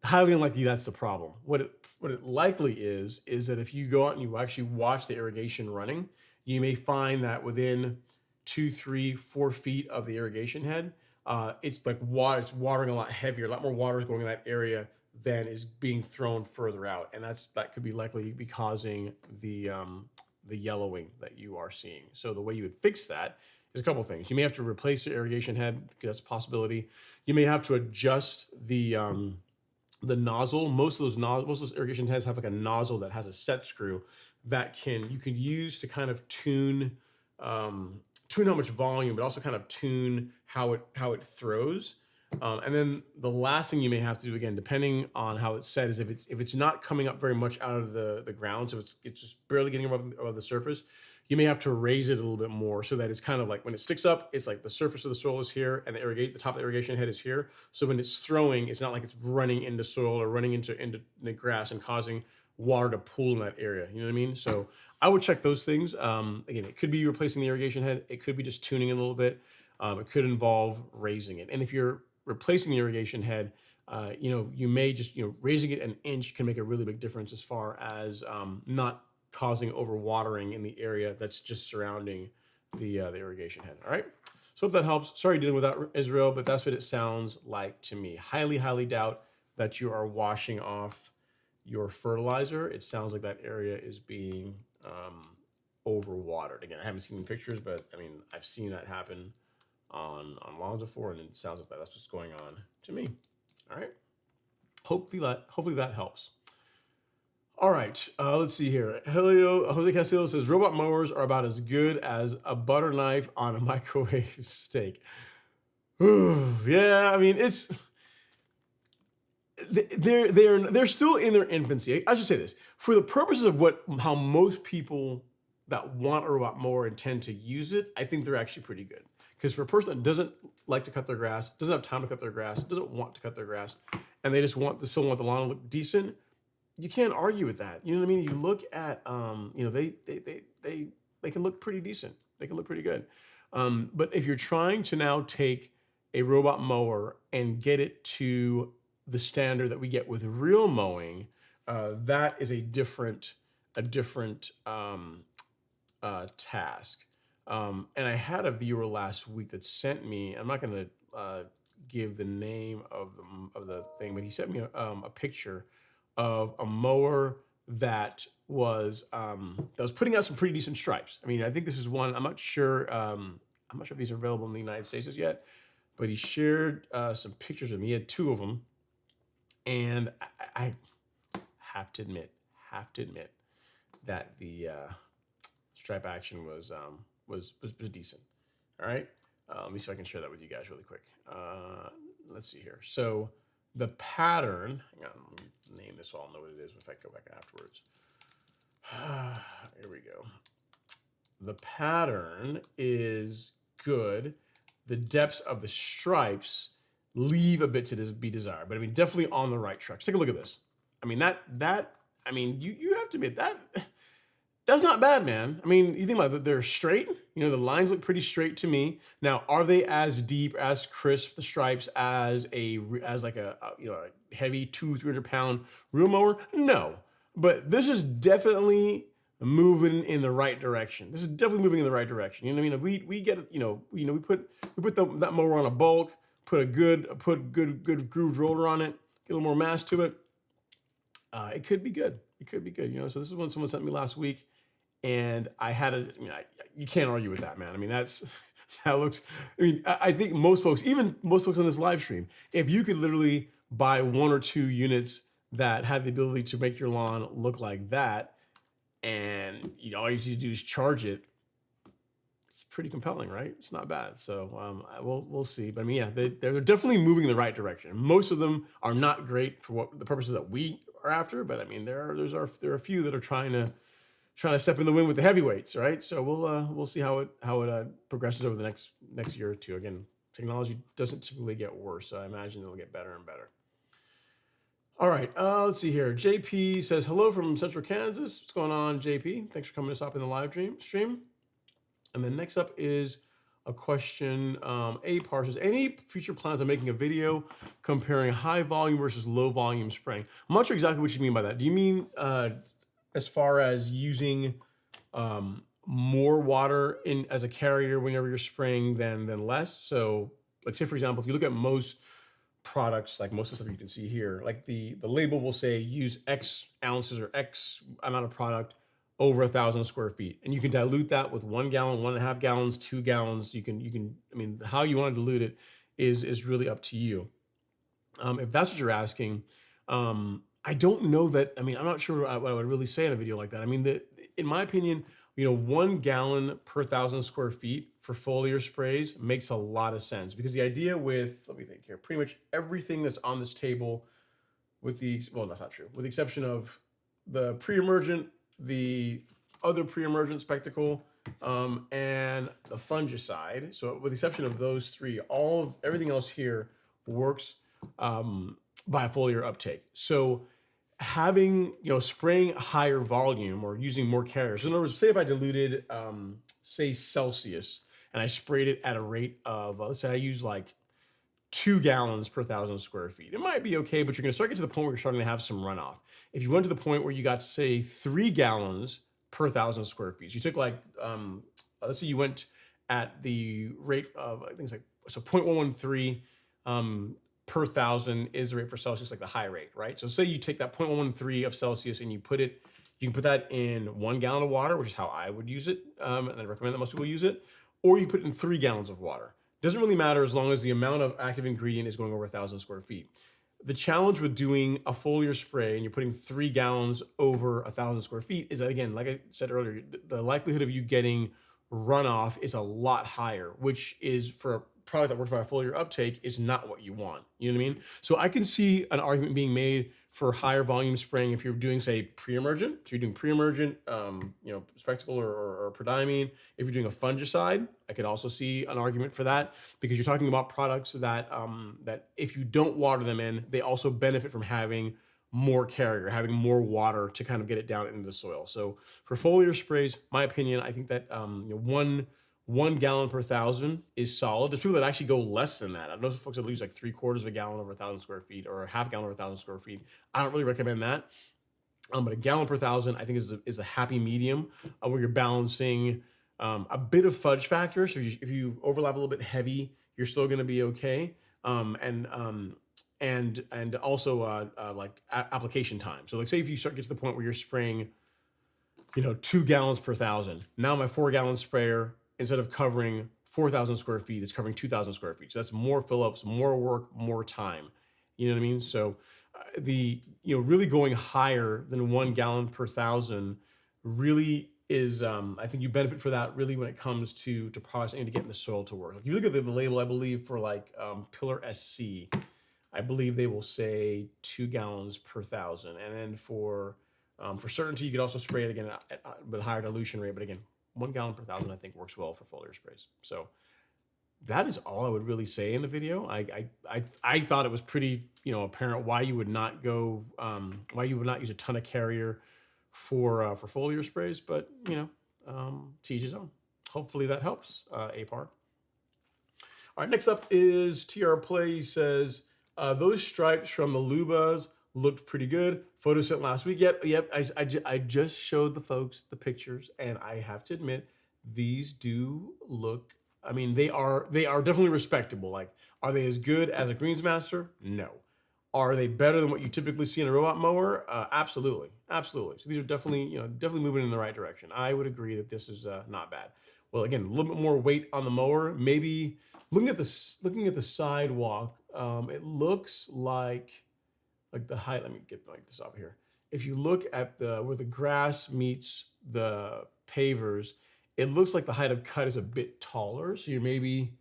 Highly unlikely that's the problem. What it likely is that if you go out and you actually watch the irrigation running, you may find that within 2, 3, 4 feet of the irrigation head, it's like water. It's watering a lot heavier. A lot more water is going in that area than is being thrown further out, and that could be likely be causing the yellowing that you are seeing. So the way you would fix that is a couple of things. You may have to replace the irrigation head. That's a possibility. You may have to adjust the nozzle. Most of those irrigation heads have like a nozzle that has a set screw that you can use to kind of tune how much volume, but also kind of tune how it throws. And then the last thing you may have to do, again, depending on how it's set, is if it's not coming up very much out of the ground, so it's just barely getting above the surface, you may have to raise it a little bit more so that it's kind of like when it sticks up, it's like the surface of the soil is here and the top of the irrigation head is here. So when it's throwing, it's not like it's running into soil or running into the grass and causing water to pool in that area. You know what I mean? So I would check those things. Again, it could be replacing the irrigation head. It could be just tuning it a little bit. It could involve raising it. And if you're replacing the irrigation head, you may just, raising it an inch can make a really big difference as far as not causing overwatering in the area that's just surrounding the irrigation head. All right. So hope that helps. Sorry dealing with that, Israel, but that's what it sounds like to me. Highly, highly doubt that you are washing off your fertilizer. It sounds like that area is being overwatered. Again, I haven't seen any pictures, but I mean, I've seen that happen on lawns before, and it sounds like that's what's going on to me. All right. Hopefully that helps. All right, let's see here. Jose Castillo says, robot mowers are about as good as a butter knife on a microwave steak. Yeah, I mean, they're still in their infancy. I should say this. For the purposes of how most people that want a robot mower intend to use it, I think they're actually pretty good. Because for a person that doesn't like to cut their grass, doesn't have time to cut their grass, doesn't want to cut their grass, and they just still want the lawn to look decent, you can't argue with that. You know what I mean? You look at, they can look pretty decent. They can look pretty good. But if you're trying to now take a robot mower and get it to the standard that we get with real mowing, that is a different task. And I had a viewer last week that sent me, I'm not going to give the name of the thing, but he sent me a picture of a mower that was putting out some pretty decent stripes. I mean, I think this is one. I'm not sure if these are available in the United States as yet, but he shared some pictures of them. He had 2 of them, and I have to admit that the stripe action was decent. All right, let me see if I can share that with you guys really quick. Let's see here. So the pattern, hang on, let me name this so I'll know what it is if I go back afterwards. Here we go. The pattern is good. The depths of the stripes leave a bit to be desired, but I mean, definitely on the right track. Take a look at this. I mean, I mean, you have to admit that that's not bad, man. I mean, you think about it, they're straight. You know, the lines look pretty straight to me. Now, are they as deep, as crisp, the stripes as like a you know, a heavy 200-300 pound reel mower? No, but this is definitely moving in the right direction. This is definitely moving in the right direction. You know what I mean? We get, we put that mower on a bulk, put a good grooved roller on it, get a little more mass to it. It could be good. It could be good. You know, so this is one someone sent me last week, and I had a. I mean, you can't argue with that, man. I mean, that's that looks. I mean, I think most folks, even most folks on this live stream, if you could literally buy 1 or 2 units that had the ability to make your lawn look like that, and all you need to do is charge it, it's pretty compelling, right? It's not bad. So we'll see. But I mean, yeah, they're definitely moving in the right direction. Most of them are not great for what the purposes that we are after, but I mean, there are a few that are trying to step in the wind with the heavyweights, right? So we'll see how it progresses over the next year or two. Again, technology doesn't typically get worse, so I imagine it'll get better and better. All right, let's see here. JP says hello from Central Kansas. What's going on, JP? Thanks for coming to stop in the live stream. And then next up is a question. A Parsons, any future plans on making a video comparing high volume versus low volume spraying? I'm not sure exactly what you mean by that. Do you mean as far as using more water in as a carrier whenever you're spraying than less? So, like say for example, if you look at most products, like most of the stuff you can see here, like the label will say use X ounces or X amount of product over 1,000 square feet, and you can dilute that with 1 gallon, 1.5 gallons, 2 gallons. You can. I mean, how you want to dilute it is really up to you. If that's what you're asking, I don't know that. I mean, I'm not sure what I would really say in a video like that. I mean, in my opinion, 1 gallon per 1,000 square feet for foliar sprays makes a lot of sense, because the idea with, let me think here, pretty much everything that's on this table, well, that's not true, with the exception of the pre-emergent, the other pre-emergent spectacle, and the fungicide. So with the exception of those 3, everything else here works by foliar uptake. So having, spraying higher volume or using more carriers. So in other words, say if I diluted, say Celsius, and I sprayed it at a rate of, let's say I use like 2 gallons per 1,000 square feet. It might be okay, but you're going to start getting to the point where you're starting to have some runoff. If you went to the point where you got, say, 3 gallons per 1,000 square feet, so you took like, let's say you went at the rate of, I think it's like, so 0.113 per 1,000 is the rate for Celsius, like the high rate, right? So say you take that 0.113 of Celsius and you can put that in 1 gallon of water, which is how I would use it, and I recommend that most people use it, or you put it in 3 gallons of water. Doesn't really matter as long as the amount of active ingredient is going over 1,000 square feet. The challenge with doing a foliar spray and you're putting 3 gallons over 1,000 square feet is that, again, like I said earlier, the likelihood of you getting runoff is a lot higher, which is, for a product that works by a foliar uptake, is not what you want. You know what I mean? So I can see an argument being made for higher volume spraying if you're doing, say, pre-emergent. If you're doing pre-emergent, spectacle or prodiamine. If you're doing a fungicide, I could also see an argument for that, because you're talking about products that that if you don't water them in, they also benefit from having more carrier, having more water to kind of get it down into the soil. So for foliar sprays, my opinion, I think that 1 gallon per 1,000 is solid. There's people that actually go less than that. I know some folks that use like 3/4 of a gallon over 1,000 square feet, or a half gallon over 1,000 square feet. I don't really recommend that. But a gallon per 1,000, I think, is a happy medium, where you're balancing a bit of fudge factor. So if you overlap a little bit heavy, you're still going to be okay. And also like application time. So like say if you start get to the point where you're spraying, 2 gallons per 1,000. Now my 4-gallon sprayer, instead of covering 4,000 square feet, it's covering 2,000 square feet. So that's more fill-ups, more work, more time. You know what I mean? So really going higher than 1 gallon per 1,000 really is, I think you benefit for that really when it comes to products and to get in the soil to work. Like you look at the label, I believe for like Pillar SC, I believe they will say 2 gallons per 1,000. And then for For certainty, you could also spray it again with a higher dilution rate, but again, 1 gallon per 1,000 I think works well for foliar sprays. So that is all I would really say in the video. I thought it was pretty apparent why you would not go why you would not use a ton of carrier for foliar sprays, but to each his own. Hopefully that helps, APAR. All right, next up is TR Play. He says, those stripes from the Lubas looked pretty good. Photo sent last week. Yep. I just showed the folks the pictures, and I have to admit, these do look, I mean, they are definitely respectable. Like, are they as good as a Greensmaster? No. Are they better than what you typically see in a robot mower? Absolutely. So these are definitely moving in the right direction. I would agree that this is not bad. Well, again, a little bit more weight on the mower. Maybe looking at the sidewalk, it looks like the height. Let me get like this up here. If you look at where the grass meets the pavers, it looks like the height of cut is a bit taller. So you're maybe,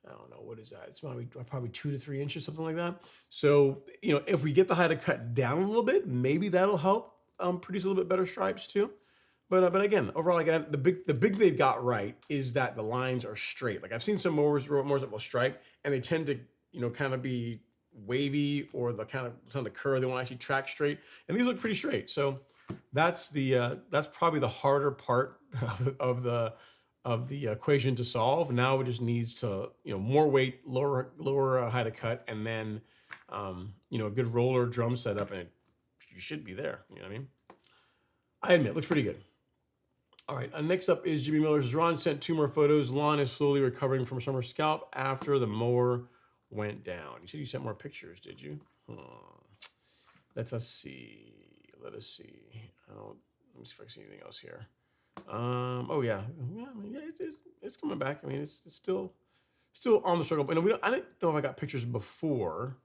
I don't know, what is that? It's probably 2 to 3 inches, something like that. So if we get the height of cut down a little bit, maybe that'll help produce a little bit better stripes too. But again, overall, again, the big they've got right is that the lines are straight. Like I've seen some mowers that will stripe, and they tend to kind of be wavy, or the kind of it's on the curve. They won't actually track straight, and these look pretty straight. So that's probably the harder part of the equation to solve. Now it just needs to more weight, lower height of cut, and then a good roller drum setup, and you should be there. You know what I mean? I admit, it looks pretty good. All right, next up is Jimmy Miller's. Ron sent 2 more photos. Lawn is slowly recovering from summer scalp after the mower went down. You said you sent more pictures, did you? Let us see. Let me see if I can see anything else here. Oh yeah. I mean, it's coming back. I mean, it's still on the struggle. But I didn't know if I got pictures before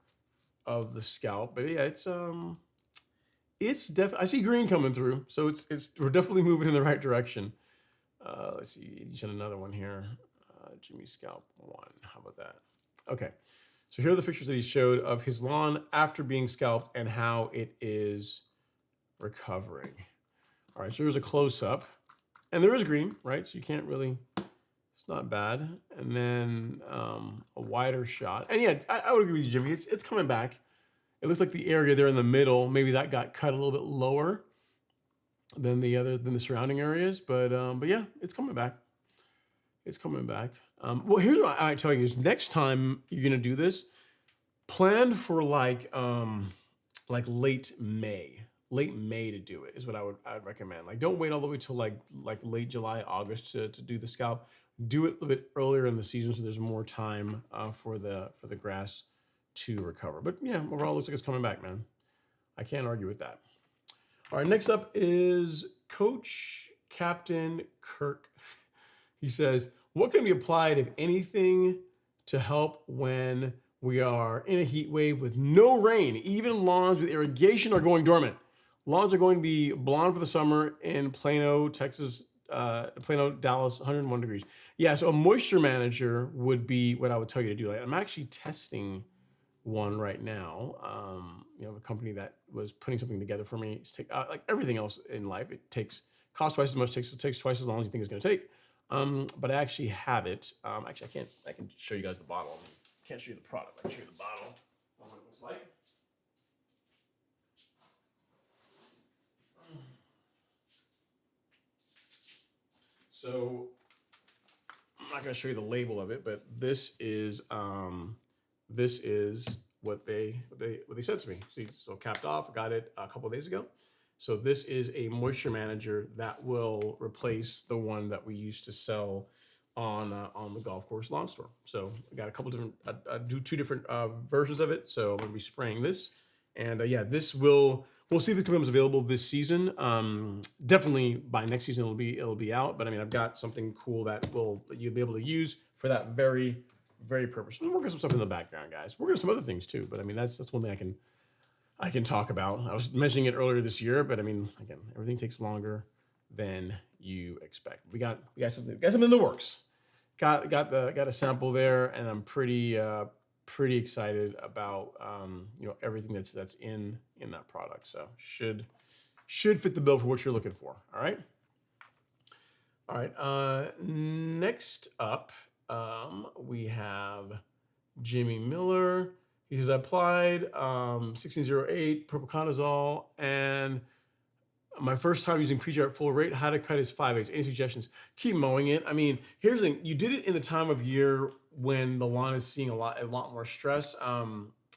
of the scalp, but yeah, it's definitely, I see green coming through, so we're definitely moving in the right direction. Let's see, you sent another one here. Jimmy Scalp 1. How about that? Okay, so here are the pictures that he showed of his lawn after being scalped and how it is recovering. All right, so here's a close-up, and there is green, right? So you can't really, it's not bad. And then a wider shot, and yeah, I would agree with you, Jimmy. It's coming back. It looks like the area there in the middle, maybe that got cut a little bit lower than the surrounding areas, but yeah, it's coming back. It's coming back. Well, here's what I tell you is next time you're gonna do this, plan for like late May to do it is what I'd recommend. Like, don't wait all the way till like late July, August to do the scalp. Do it a little bit earlier in the season so there's more time for the grass to recover. But yeah, overall, it looks like it's coming back, man. I can't argue with that. All right, next up is Coach Captain Kirk. He says, what can be applied, if anything, to help when we are in a heat wave with no rain? Even lawns with irrigation are going dormant. Lawns are going to be blonde for the summer in Plano, Texas, Plano, Dallas, 101 degrees. Yeah, so a moisture manager would be what I would tell you to do. Like, I'm actually testing one right now. A company that was putting something together for me. Like everything else in life, it costs twice as much, it takes twice as long as you think it's going to take. But I actually have it. Actually, I can show you guys the bottle. I can't show you the product. I can show you the bottle. What it looks like. So I'm not going to show you the label of it, but this is what they said to me. See, so capped off. I got it a couple of days ago. So this is a moisture manager that will replace the one that we used to sell on the golf course lawn store. So I got a couple different, I do 2 different versions of it. So I'm going to be spraying this, and yeah, we'll see if this becomes available this season. Definitely by next season it'll be out. But I mean, I've got something cool that you'll be able to use for that very, very purpose. I'm working on some stuff in the background, guys. We're working on some other things too. But I mean, that's one thing I can talk about. I was mentioning it earlier this year, but I mean, again, everything takes longer than you expect. We got something in the works. Got a sample there, and I'm pretty excited about everything that's in that product. So should should fit the bill for what you're looking for. All right. All right. Next up, we have Jimmy Miller. He says, I applied 1608 propiconazole, and my first time using PGR at full rate, how to cut his 5/8. Any suggestions? Keep mowing it. I mean, here's the thing. You did it in the time of year when the lawn is seeing a lot more stress.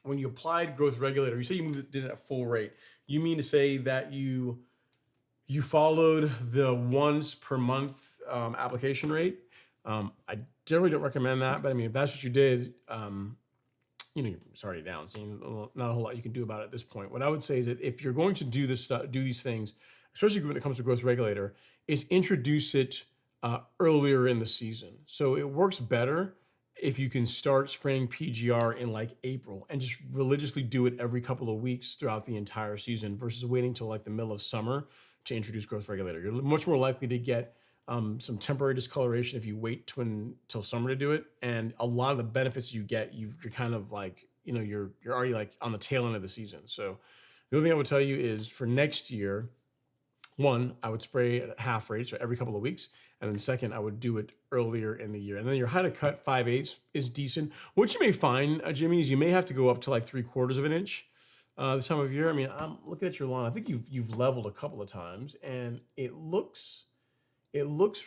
When you applied growth regulator, you say did it at full rate. You mean to say that you followed the once per month application rate? I generally don't recommend that, but I mean, if that's what you did, it's already down. So not a whole lot you can do about it at this point. What I would say is that if you're going to do this stuff, do these things, especially when it comes to growth regulator, is introduce it earlier in the season. So it works better if you can start spraying PGR in like April and just religiously do it every couple of weeks throughout the entire season versus waiting till like the middle of summer to introduce growth regulator. You're much more likely to get some temporary discoloration if you wait till summer to do it. And a lot of the benefits you get, you're kind of like, you're already like on the tail end of the season. So the other thing I would tell you is for next year, one, I would spray at half rate, so every couple of weeks. And then second, I would do it earlier in the year. And then your how to cut 5/8 is decent. What you may find, Jimmy, is you may have to go up to like 3/4 of an inch this time of year. I mean, I'm looking at your lawn. I think you've leveled a couple of times, and it looks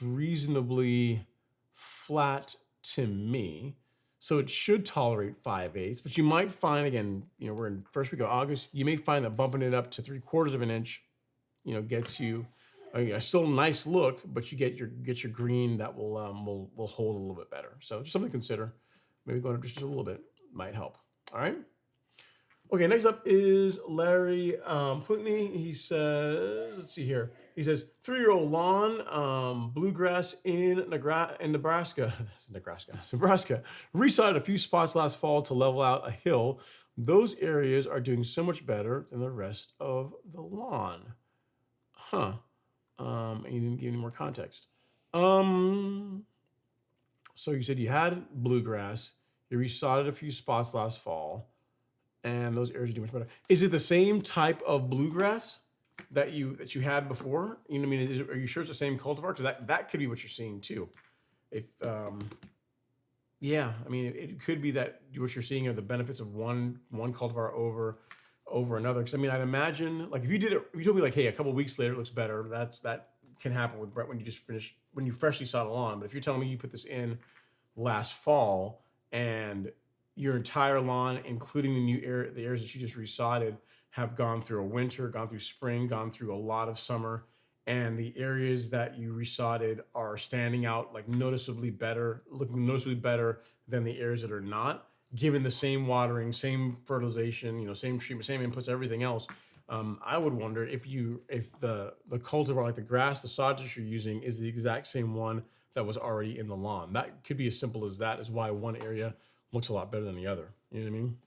reasonably flat to me. So it should tolerate 5/8, but you might find, again, we're in first week of August, you may find that bumping it up to 3/4 of an inch, gets you still a nice look, but you get your green that will hold a little bit better. So just something to consider. Maybe going up just a little bit might help. All right. Okay, next up is Larry Putney. He says, let's see here. He says, 3-year-old lawn, bluegrass in Nebraska. Nebraska. Resodded a few spots last fall to level out a hill. Those areas are doing so much better than the rest of the lawn. Huh. And you didn't give any more context. So you said you had bluegrass. You resodded a few spots last fall, and those areas are doing much better. Is it the same type of bluegrass that you had before? Are you sure it's the same cultivar? Because that could be what you're seeing too. If yeah, I mean, it could be that what you're seeing are the benefits of one cultivar over another. Because I mean, I'd imagine like if you told me like, hey, a couple of weeks later it looks better. That can happen with when you freshly sod a lawn. But if you're telling me you put this in last fall and your entire lawn, including the areas that you just resodded, have gone through a winter, gone through spring, gone through a lot of summer, and the areas that you resodded are standing out like noticeably better, looking noticeably better than the areas that are not, given the same watering, same fertilization, same treatment, same inputs, everything else. I would wonder if the cultivar, like the grass, the sod that you're using is the exact same one that was already in the lawn. That could be as simple as that, is why one area looks a lot better than the other. You know what I mean?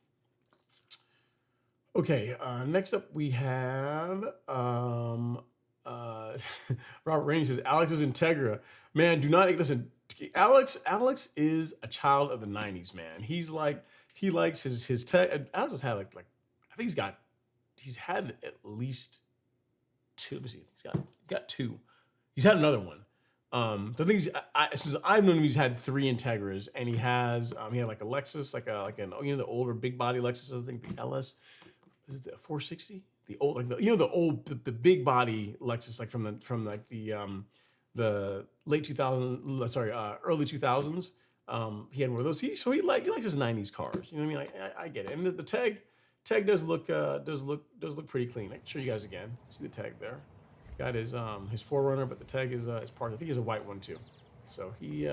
Okay, next up we have Robert Rainey says, Alex is Integra. Man, do not listen. Alex is a child of the 90s, man. He likes his tech. Alex has had like I think he's had at least two. Let me see. He's got two. He's had another one. So I think since I've known him, he's had 3 Integras, and he had like a Lexus, like the older big body Lexus. I think the LS, is it the 460? The old the big body Lexus, like from the late 2000s, early 2000s. He had one of those. He likes his 90s cars. You know what I mean? I get it. And the tag does look pretty clean. I can show you guys again. See the tag there. Got his 4Runner, but the tag is part. I think he's a white one too. So he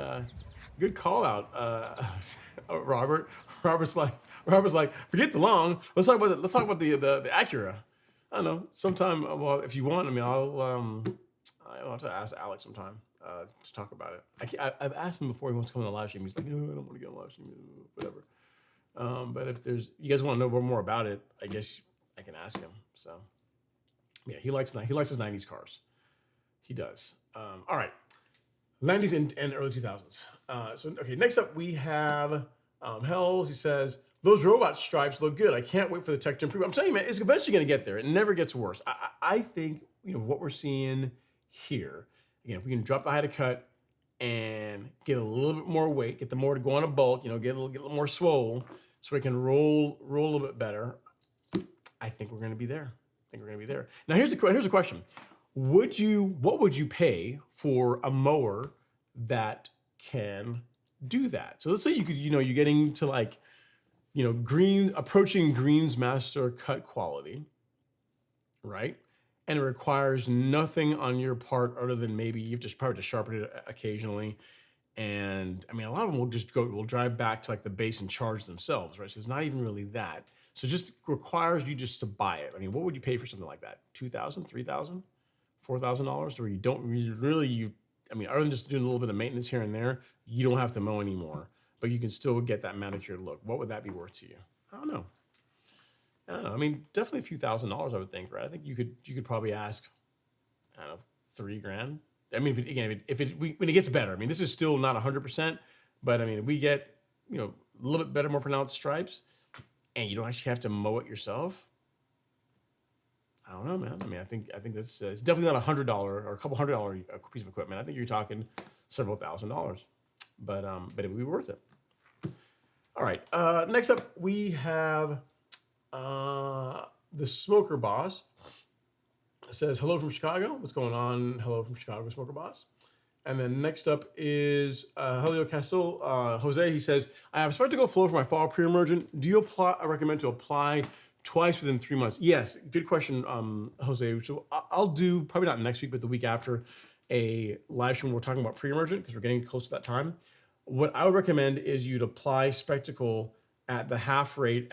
good call out, Robert. Robert's like, forget the long. Let's talk about the Acura. I don't know. Sometime, well, if you want, I mean, I'll have to ask Alex sometime to talk about it. I've asked him before he wants to come on the live stream. He's like, I don't want to get on the live stream, whatever. But if you guys want to know more about it, I guess I can ask him. So yeah, he likes his 90s cars. He does. All right, 90s and early 2000s. Okay, next up we have Hells. He says, those robot stripes look good. I can't wait for the tech to improve. I'm telling you, man, it's eventually going to get there. It never gets worse. I think what we're seeing here, again, if we can drop the height of cut and get a little bit more weight, get the more to go on a bulk, get a little more swole, so we can roll a little bit better. I think we're going to be there. Now here's a question: what would you pay for a mower that can do that? So let's say you could, you're getting to like, approaching Greensmaster cut quality, right? And it requires nothing on your part other than maybe you've just probably to sharpen it occasionally. And I mean, a lot of them will drive back to like the base and charge themselves, right? So it's not even really that. So it just requires you just to buy it. I mean, what would you pay for something like that? $2,000, $3,000, $4,000, where you don't really, I mean, other than just doing a little bit of maintenance here and there, you don't have to mow anymore, but you can still get that manicured look. What would that be worth to you? I don't know. I mean, definitely a few $1,000s, I would think, right? I think you could probably ask, I don't know, $3,000. I mean, when it gets better, I mean, this is still not 100%, but I mean, if we get, a little bit better, more pronounced stripes, and you don't actually have to mow it yourself, I don't know, man. I mean, I think that's it's definitely not $100 or a couple $100 piece of equipment. I think you're talking several $1,000s, but it would be worth it. All right. Next up, we have the Smoker Boss. It says, hello from Chicago. What's going on? Hello from Chicago, Smoker Boss. And then next up is Helio Castle. Jose, he says, I have Spectacle Flow for my fall pre-emergent. Do you recommend to apply twice within 3 months? Yes, good question, Jose. So I'll do, probably not next week, but the week after, a live stream where we're talking about pre-emergent because we're getting close to that time. What I would recommend is you'd apply Spectacle at the half rate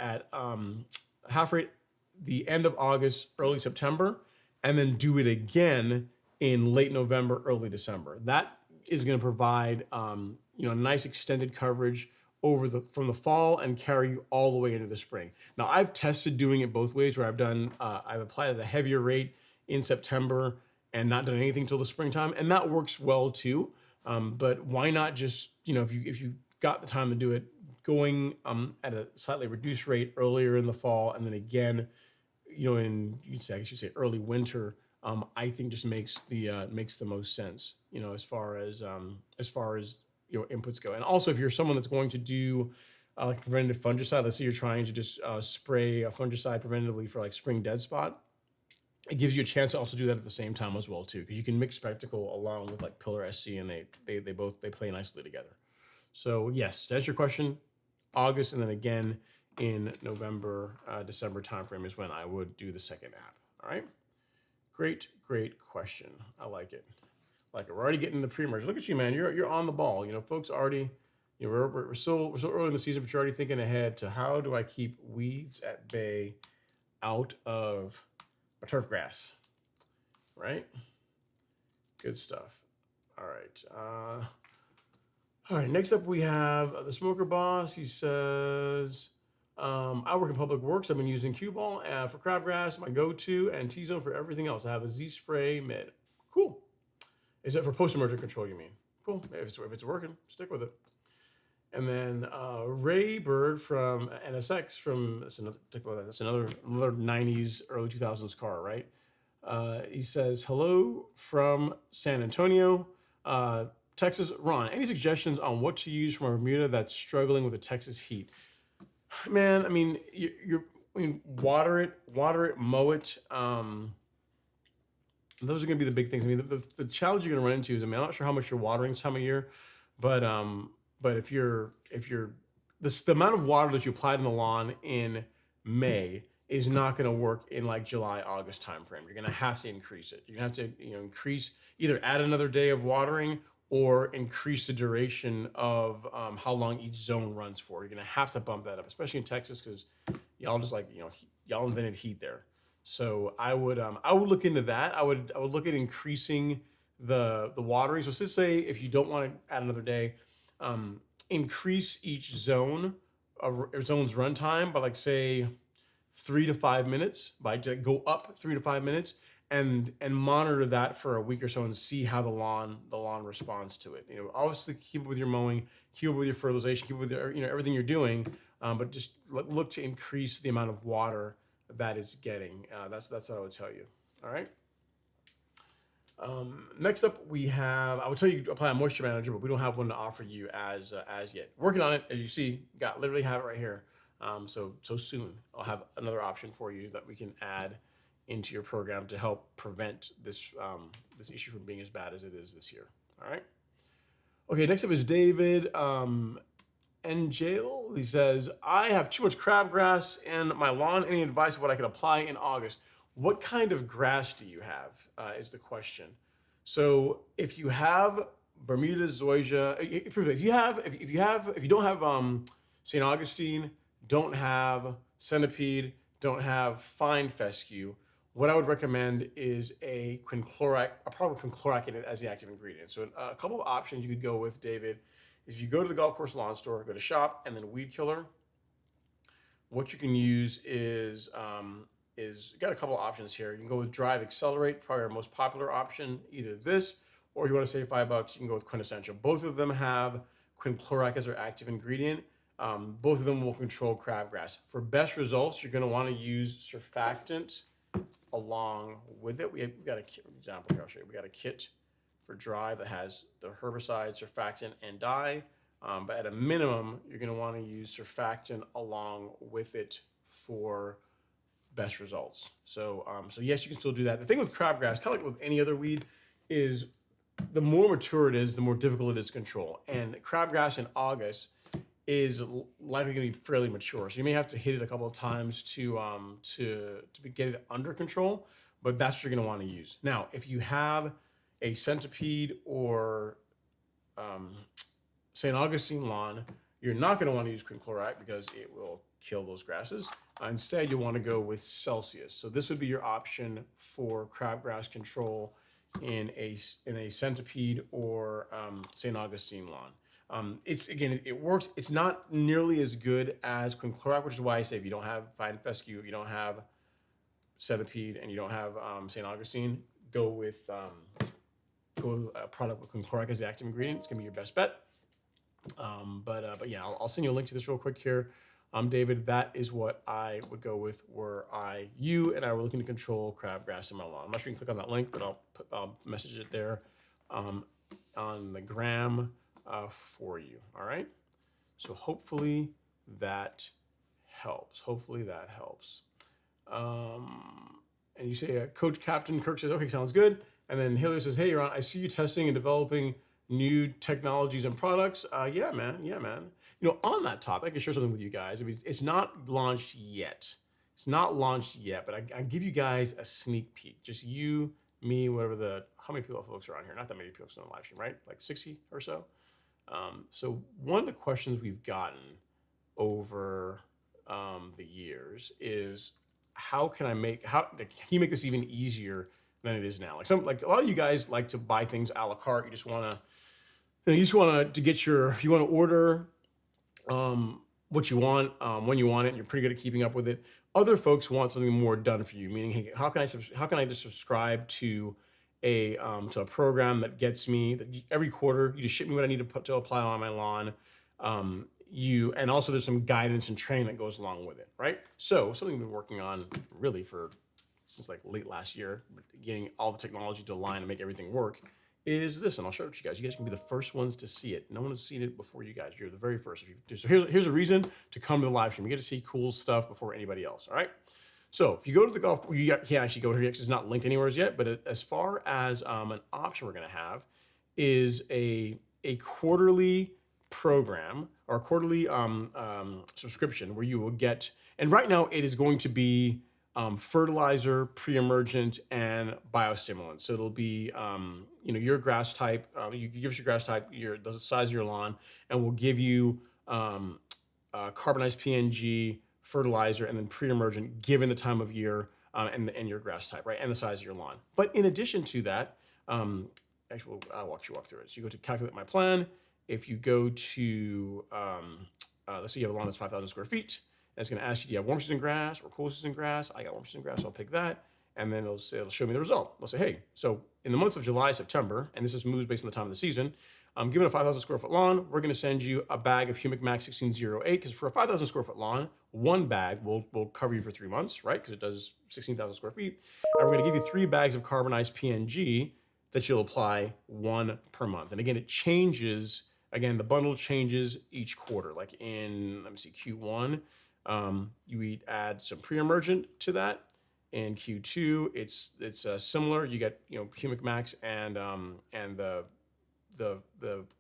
the end of August, early September, and then do it again in late November, early December. That is going to provide a nice extended coverage from the fall and carry you all the way into the spring. Now I've tested doing it both ways, where I've applied at a heavier rate in September and not done anything till the springtime, and that works well too. But why not just, if you got the time to do it, going at a slightly reduced rate earlier in the fall, and then again, I guess you'd say early winter. I think just makes the most sense, as far as inputs go. And also, if you're someone that's going to do like preventative fungicide, let's say you're trying to just spray a fungicide preventatively for like spring dead spot, it gives you a chance to also do that at the same time as well too, because you can mix Spectacle along with like Pillar SC, and they both play nicely together. So yes, to answer your question, August, and then again in November, December timeframe is when I would do the second app. All right. Great question. I like it. We're already getting the pre-emerge. Look at you, man. You're on the ball. Folks already. We're still early in the season, but you're already thinking ahead to how do I keep weeds at bay out of my turf grass, right? Good stuff. All right. All right. Next up, we have the Smoker Boss. He says, I work in public works. I've been using cue ball for crabgrass, my go-to, and T-zone for everything else. I have a Z-spray mid. Cool. Is it for post-emergent control, you mean? Cool. If it's working, stick with it. And then Ray Bird from NSX that's another 90s, early 2000s car, right? He says, hello from San Antonio, Texas. Ron, any suggestions on what to use from a Bermuda that's struggling with the Texas heat? Man, I mean, water it, mow it. Those are going to be the big things. I mean, the challenge you're going to run into is, I'm not sure how much you're watering this time of year, but if the amount of water that you applied in the lawn in May is not going to work in like July, August timeframe. You're going to have to increase it. You're going to have to either add another day of watering or increase the duration of how long each zone runs for. You're going to have to bump that up, especially in Texas, because y'all just y'all invented heat there. So I would look into that. I would look at increasing the watering. So let's say if you don't want to add another day, increase each zone's runtime by, like, say 3 to 5 minutes. Go up 3 to 5 minutes and monitor that for a week or so and see how the lawn responds to it. Obviously keep it with your mowing, keep it with your fertilization, keep it with everything you're doing, but just look to increase the amount of water that is getting. That's what I would tell you. All right. Next up, we have, I would tell you to apply a moisture manager, but we don't have one to offer you as yet. Working on it, as you see, literally have it right here. So soon I'll have another option for you that we can add into your program to help prevent this issue from being as bad as it is this year. All right. Okay, next up is David Njale. He says, I have too much crabgrass in my lawn. Any advice of what I can apply in August? What kind of grass do you have? Is the question. So if you have Bermuda zoysia, if you don't have St. Augustine, don't have centipede, don't have fine fescue, what I would recommend is a quinclorac, a product with quinclorac in it as the active ingredient. So a couple of options you could go with, David, is if you go to the golf course lawn store, go to shop, and then weed killer. What you can use is you got a couple of options here. You can go with Drive Accelerate, probably our most popular option, either this, or if you want to save $5, you can go with Quintessential. Both of them have quinclorac as their active ingredient. Both of them will control crabgrass. For best results, you're going to want to use surfactant along with it. We've got an example here. I'll show you. We got a kit for Drive that has the herbicide, surfactant, and dye. But at a minimum, you're going to want to use surfactant along with it for best results. So yes, you can still do that. The thing with crabgrass, kind of like with any other weed, is the more mature it is, the more difficult it is to control. And crabgrass in August is likely going to be fairly mature. So you may have to hit it a couple of times to get it under control, but that's what you're going to want to use. Now, if you have a centipede or St. Augustine lawn, you're not going to want to use quinclorac because it will kill those grasses. Instead, you'll want to go with Celsius. So this would be your option for crabgrass control in a centipede or St. Augustine lawn. It works. It's not nearly as good as quinclorac, which is why I say if you don't have fine fescue, you don't have centipede, and you don't have St. Augustine, go with a product with quinclorac as the active ingredient. It's gonna be your best bet. But yeah, I'll send you a link to this real quick here. David, that is what I would go with were you and I were looking to control crabgrass in my lawn. I'm not sure you can click on that link, but I'll message it there on the gram for you. All right. So hopefully that helps. And you say, Coach Captain Kirk says, okay, sounds good. And then Hillier says, hey, Ron, I see you testing and developing new technologies and products. Yeah, man. You know, on that topic, I can share something with you guys. I mean, it's not launched yet. But I give you guys a sneak peek. Just you, me, how many folks are on here? Not that many people on the live stream, right? Like 60 or so. So one of the questions we've gotten over the years is, can you make this even easier than it is now? Like a lot of you guys like to buy things a la carte. You just want to order what you want when you want it, and you're pretty good at keeping up with it. Other folks want something more done for you, meaning, hey, how can I just subscribe to a program that gets me that every quarter you just ship me what I need to apply on my lawn. And also there's some guidance and training that goes along with it, right? So something we've been working on really since like late last year, getting all the technology to align and make everything work, is this, and I'll show it to you guys. You guys can be the first ones to see it. No one has seen it before you guys. You're the very first. So here's a reason to come to the live stream. You get to see cool stuff before anybody else, all right? So if you go to the golf, you can't actually go here because it's not linked anywhere yet, but as far as an option we're gonna have is a quarterly program or a quarterly subscription where you will get, and right now it is going to be fertilizer, pre-emergent, and biostimulant. So it'll be, your grass type. You give us your grass type, the size of your lawn, and we'll give you carbonized PNG, fertilizer, and then pre-emergent given the time of year and your grass type, right, and the size of your lawn. But in addition to that, actually, I'll walk through it. So you go to calculate my plan. If you go to, let's say you have a lawn that's 5,000 square feet. And it's going to ask you, do you have warm season grass or cool season grass? I got warm season grass, so I'll pick that. And then it'll show me the result. It'll say, hey, so in the months of July, September, and this is moves based on the time of the season, given a 5,000 square foot lawn, we're going to send you a bag of Humic Max 1608, because for a 5,000 square foot lawn, one bag will cover you for 3 months, right? Because it does 16,000 square feet. And we're going to give you 3 bags of carbonized PNG that you'll apply one per month. And again, it changes. Again, the bundle changes each quarter. Like in, let me see, Q1, you add some pre-emergent to that. In Q2, it's similar. You get Humic Max and the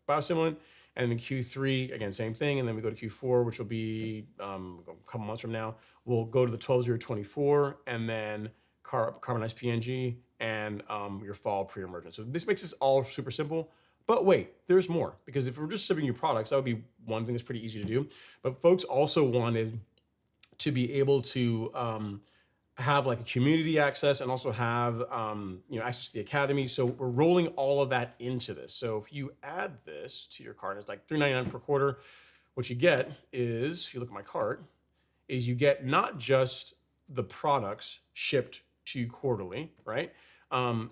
biostimulant. And in Q3, again, same thing. And then we go to Q4, which will be a couple months from now. We'll go to the 12-0-24 and then carbonized PNG and your fall pre-emergent. So this makes this all super simple. But wait, there's more. Because if we're just shipping you products, that would be one thing that's pretty easy to do. But folks also wanted to be able to have like a community access and also have access to the academy. So we're rolling all of that into this. So if you add this to your cart, it's like $3.99 per quarter. What you get is, if you look at my cart, is you get not just the products shipped to you quarterly, right?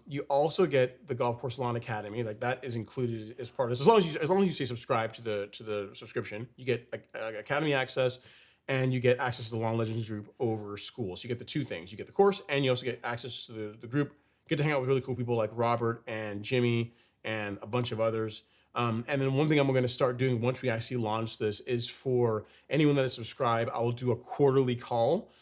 You also get the Golf Course Lawn Academy, like that is included as part of this. As long as you say subscribe to the subscription, you get academy access. And you get access to the Lawn Legends group over school. So you get the two things. You get the course, and you also get access to the group. You get to hang out with really cool people like Robert and Jimmy and a bunch of others. And then one thing I'm going to start doing once we actually launch this is for anyone that is subscribed, I will do a quarterly call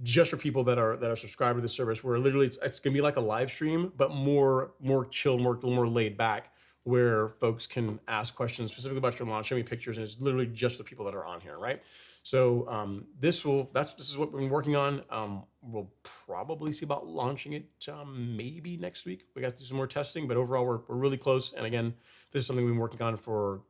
just for people that are subscribed to the service, where literally it's going to be like a live stream, but more chill, more laid back, where folks can ask questions specifically about your lawn, show me pictures, and it's literally just the people that are on here, right? So this is what we've been working on. We'll probably see about launching it maybe next week. We got to do some more testing, but overall we're really close. And again, this is something we've been working on for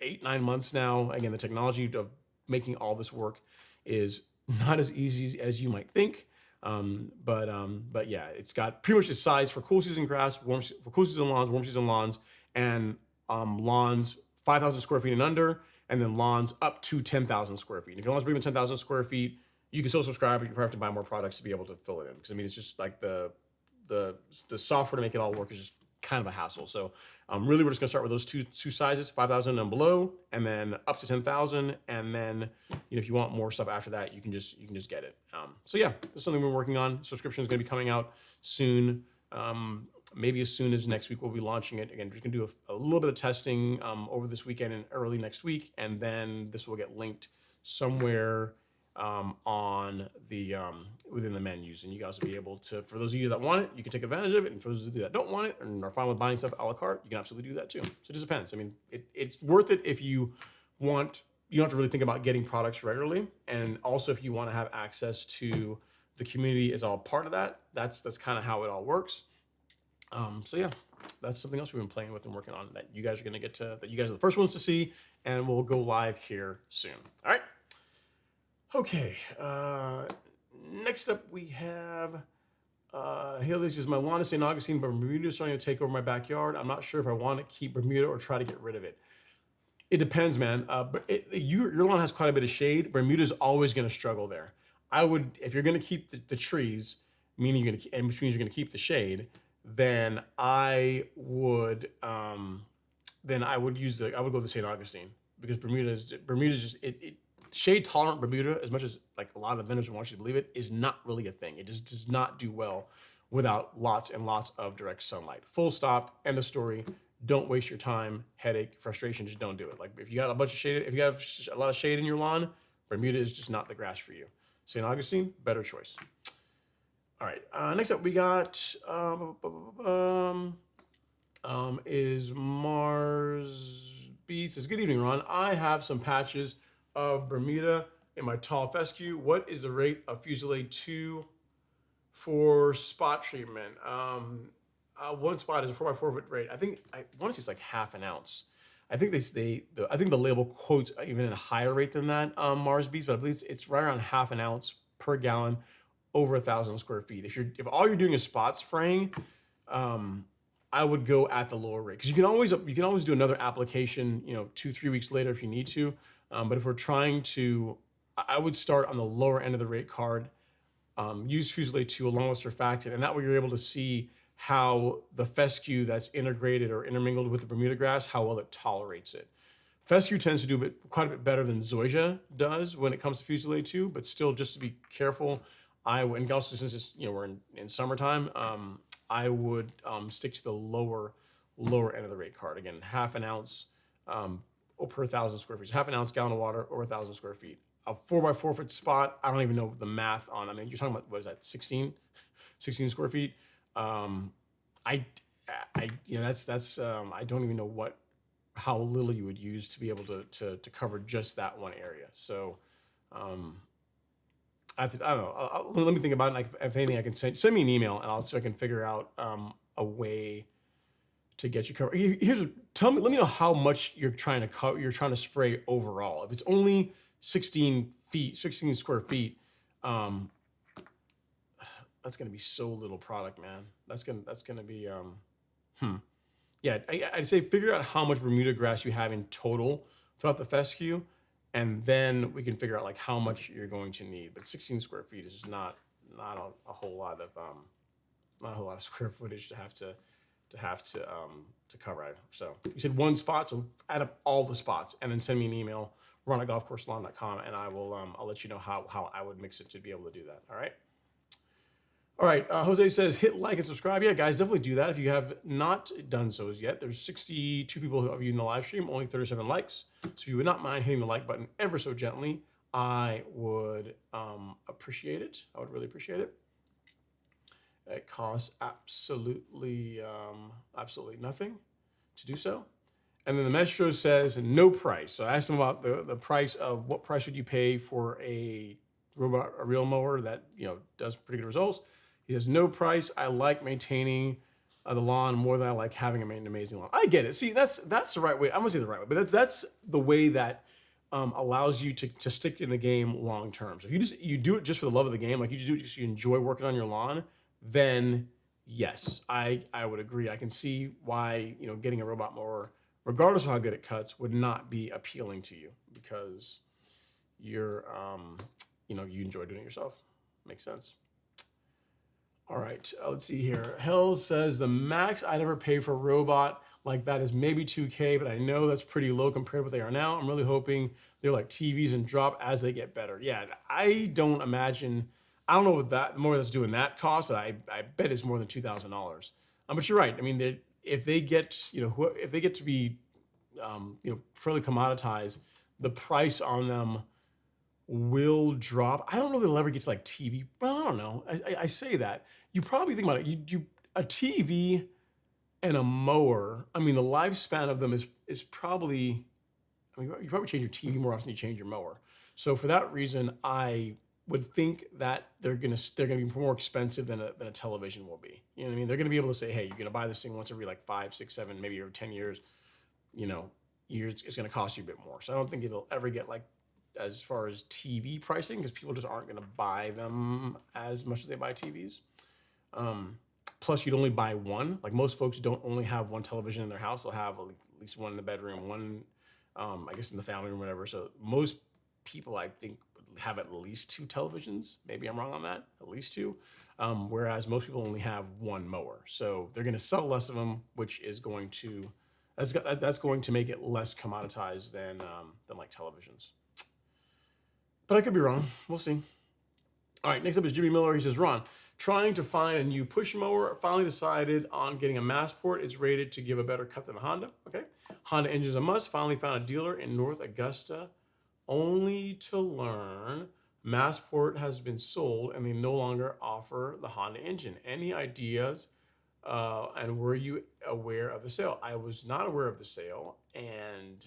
8-9 months now. Again, the technology of making all this work is not as easy as you might think. But yeah, it's got pretty much the size for cool season grass, for cool season lawns, warm season lawns, and lawns 5,000 square feet and under, and then lawns up to 10,000 square feet. And if you want to bring the 10,000 square feet, you can still subscribe, but you probably have to buy more products to be able to fill it in. Because I mean, it's just like the software to make it all work is just kind of a hassle. So really, we're just gonna start with those two sizes, 5,000 and below, and then up to 10,000. And then if you want more stuff after that, you can just get it. So yeah, this is something we're working on. Subscription is gonna be coming out soon. Maybe as soon as next week we'll be launching it. Again, we're just gonna do a little bit of testing over this weekend and early next week, and then this will get linked somewhere on the within the menus, and you guys will be able to, for those of you that want it, you can take advantage of it, and for those of you that don't want it and are fine with buying stuff a la carte, you can absolutely do that too. So it just depends. I mean, it's worth it if you want. You don't have to really think about getting products regularly, and also if you want to have access to the community is all part of that. That's kind of how it all works. So yeah, that's something else we've been playing with and working on that you guys are going to get to, that you guys are the first ones to see, and we'll go live here soon. All right. Okay. Next up we have, here this is my lawn in St. Augustine, but Bermuda is starting to take over my backyard. I'm not sure if I want to keep Bermuda or try to get rid of it. It depends, man. But your lawn has quite a bit of shade. Bermuda is always going to struggle there. I would, if you're going to keep the trees, meaning you're going to, and which means you're going to keep the shade, then I would use I would go to St. Augustine, because Bermuda is just shade tolerant. Bermuda, as much as like a lot of the vendors want you to believe it, is not really a thing. It just does not do well without lots and lots of direct sunlight. Full stop. End of story. Don't waste your time, headache, frustration. Just don't do it. Like if you got a bunch of shade, if you have a lot of shade in your lawn, Bermuda is just not the grass for you. St. Augustine, better choice. All right. Next up, we got is Mars Beats. Says, good evening, Ron. I have some patches of Bermuda in my tall fescue. What is the rate of Fusilade 2 for spot treatment? One spot is a 4x4 foot rate. I want to say it's like half an ounce. I think I think the label quotes even a higher rate than that, Mars Beats, but I believe it's right around half an ounce per gallon over 1,000 square feet. If all you're doing is spot spraying, I would go at the lower rate, because you can always do another application, 2-3 weeks later if you need to. But if we're trying to, I would start on the lower end of the rate card. Use Fusilade 2 along with surfactant, and that way you're able to see how the fescue that's integrated or intermingled with the Bermuda grass, how well it tolerates it. Fescue tends to do quite a bit better than Zoysia does when it comes to Fusilade 2, but still, just to be careful, and also since it's, we're in summertime, I would stick to the lower end of the rate card. Again, half an ounce per 1,000 square feet. So half an ounce gallon of water over 1,000 square feet. A 4x4 foot spot, I don't even know the math on. I mean, you're talking about, what is that, 16 square feet? I that's I don't even know how little you would use to be able to cover just that one area. So I don't know. Let me think about it. Like, if anything, I can send me an email, and I'll see if I can figure out a way to get you covered. Let me know how much you're trying to cover. You're trying to spray overall. If it's only 16 square feet, that's gonna be so little product, man. That's gonna be yeah. I'd say figure out how much Bermuda grass you have in total throughout the fescue, and then we can figure out like how much you're going to need. But 16 square feet is just not a whole lot of square footage to cover. So you said one spot, so add up all the spots and then send me an email, ron@golfcoursesalon.com, and I will I'll let you know how I would mix it to be able to do that. All right. Jose says hit like and subscribe. Yeah, guys, definitely do that if you have not done so as yet. There's 62 people of you in the live stream, only 37 likes. So if you would not mind hitting the like button ever so gently, I would appreciate it. I would really appreciate it. It costs absolutely nothing to do so. And then the Maestro says no price. So I asked him about the price of what price would you pay for a reel mower that does pretty good results. He says no price. I like maintaining the lawn more than I like having an amazing lawn. I get it. See, that's the right way. I'm gonna say the right way, but that's the way that allows you to stick in the game long term. So if you do it just for the love of the game, like you do it because you enjoy working on your lawn, then yes, I would agree. I can see why getting a robot mower, regardless of how good it cuts, would not be appealing to you because you're you enjoy doing it yourself. Makes sense. All right, let's see here. Hell says the max I'd ever pay for a robot like that is maybe $2K, but I know that's pretty low compared to what they are now. I'm really hoping they're like TVs and drop as they get better. Yeah, I don't know what the more that's doing that cost, but I bet it's more than $2,000. But you're right. I mean, if they get to be fairly commoditized, the price on them will drop. I don't know if it'll ever get to like TV. Well, I don't know. I say that. You probably think about it. A TV and a mower. I mean, the lifespan of them is probably. I mean, you probably change your TV more often than you change your mower. So for that reason, I would think that they're gonna be more expensive than a television will be. You know what I mean? They're gonna be able to say, hey, you're gonna buy this thing once every like 5, 6, 7, maybe every 10 years. It's gonna cost you a bit more. So I don't think it'll ever get like as far as TV pricing, because people just aren't going to buy them as much as they buy TVs. Plus, you'd only buy one. Like most folks don't only have one television in their house. They'll have at least one in the bedroom, one, I guess, in the family room, whatever. So most people, I think, have at least 2 televisions. Maybe I'm wrong on that. At least 2. Whereas most people only have one mower. So they're going to sell less of them, which is going to that's going to make it less commoditized than like televisions. But I could be wrong. We'll see. All right, next up is Jimmy Miller. He says, Ron, trying to find a new push mower. Finally decided on getting a Massport. It's rated to give a better cut than a Honda. Okay. Honda engine is a must. Finally found a dealer in North Augusta, only to learn Massport has been sold and they no longer offer the Honda engine. Any ideas? And were you aware of the sale? I was not aware of the sale, and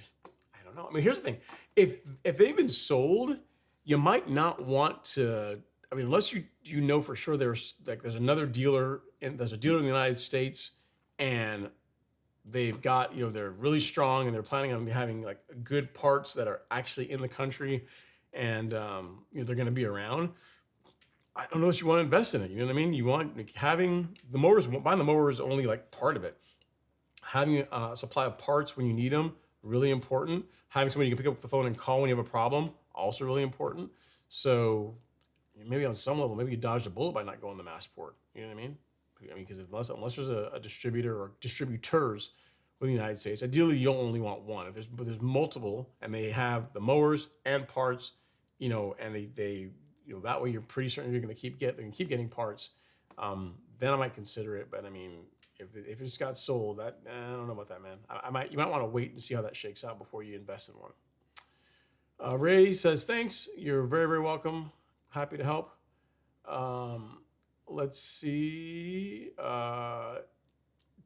I don't know. I mean, here's the thing. If they've been sold, you might not want to. I mean, unless you know for sure there's another dealer there's a dealer in the United States, and they've got they're really strong and they're planning on having like good parts that are actually in the country, and they're going to be around. I don't know if you want to invest in it. You know what I mean? You want having the mowers. Buying the mower is only like part of it. Having a supply of parts when you need them, really important. Having somebody you can pick up the phone and call when you have a problem, also really important. So maybe on some level, maybe you dodged a bullet by not going the Massport. You know what I mean? I mean, because unless there's a distributor or distributors within the United States, ideally you don't only want one. If there's multiple and they have the mowers and parts, and they that way you're pretty certain you're going to keep getting parts. then I might consider it. But I mean, if it just got sold, that I don't know about that, man. You might want to wait and see how that shakes out before you invest in one. Ray says, thanks. You're very, very welcome. Happy to help. Let's see.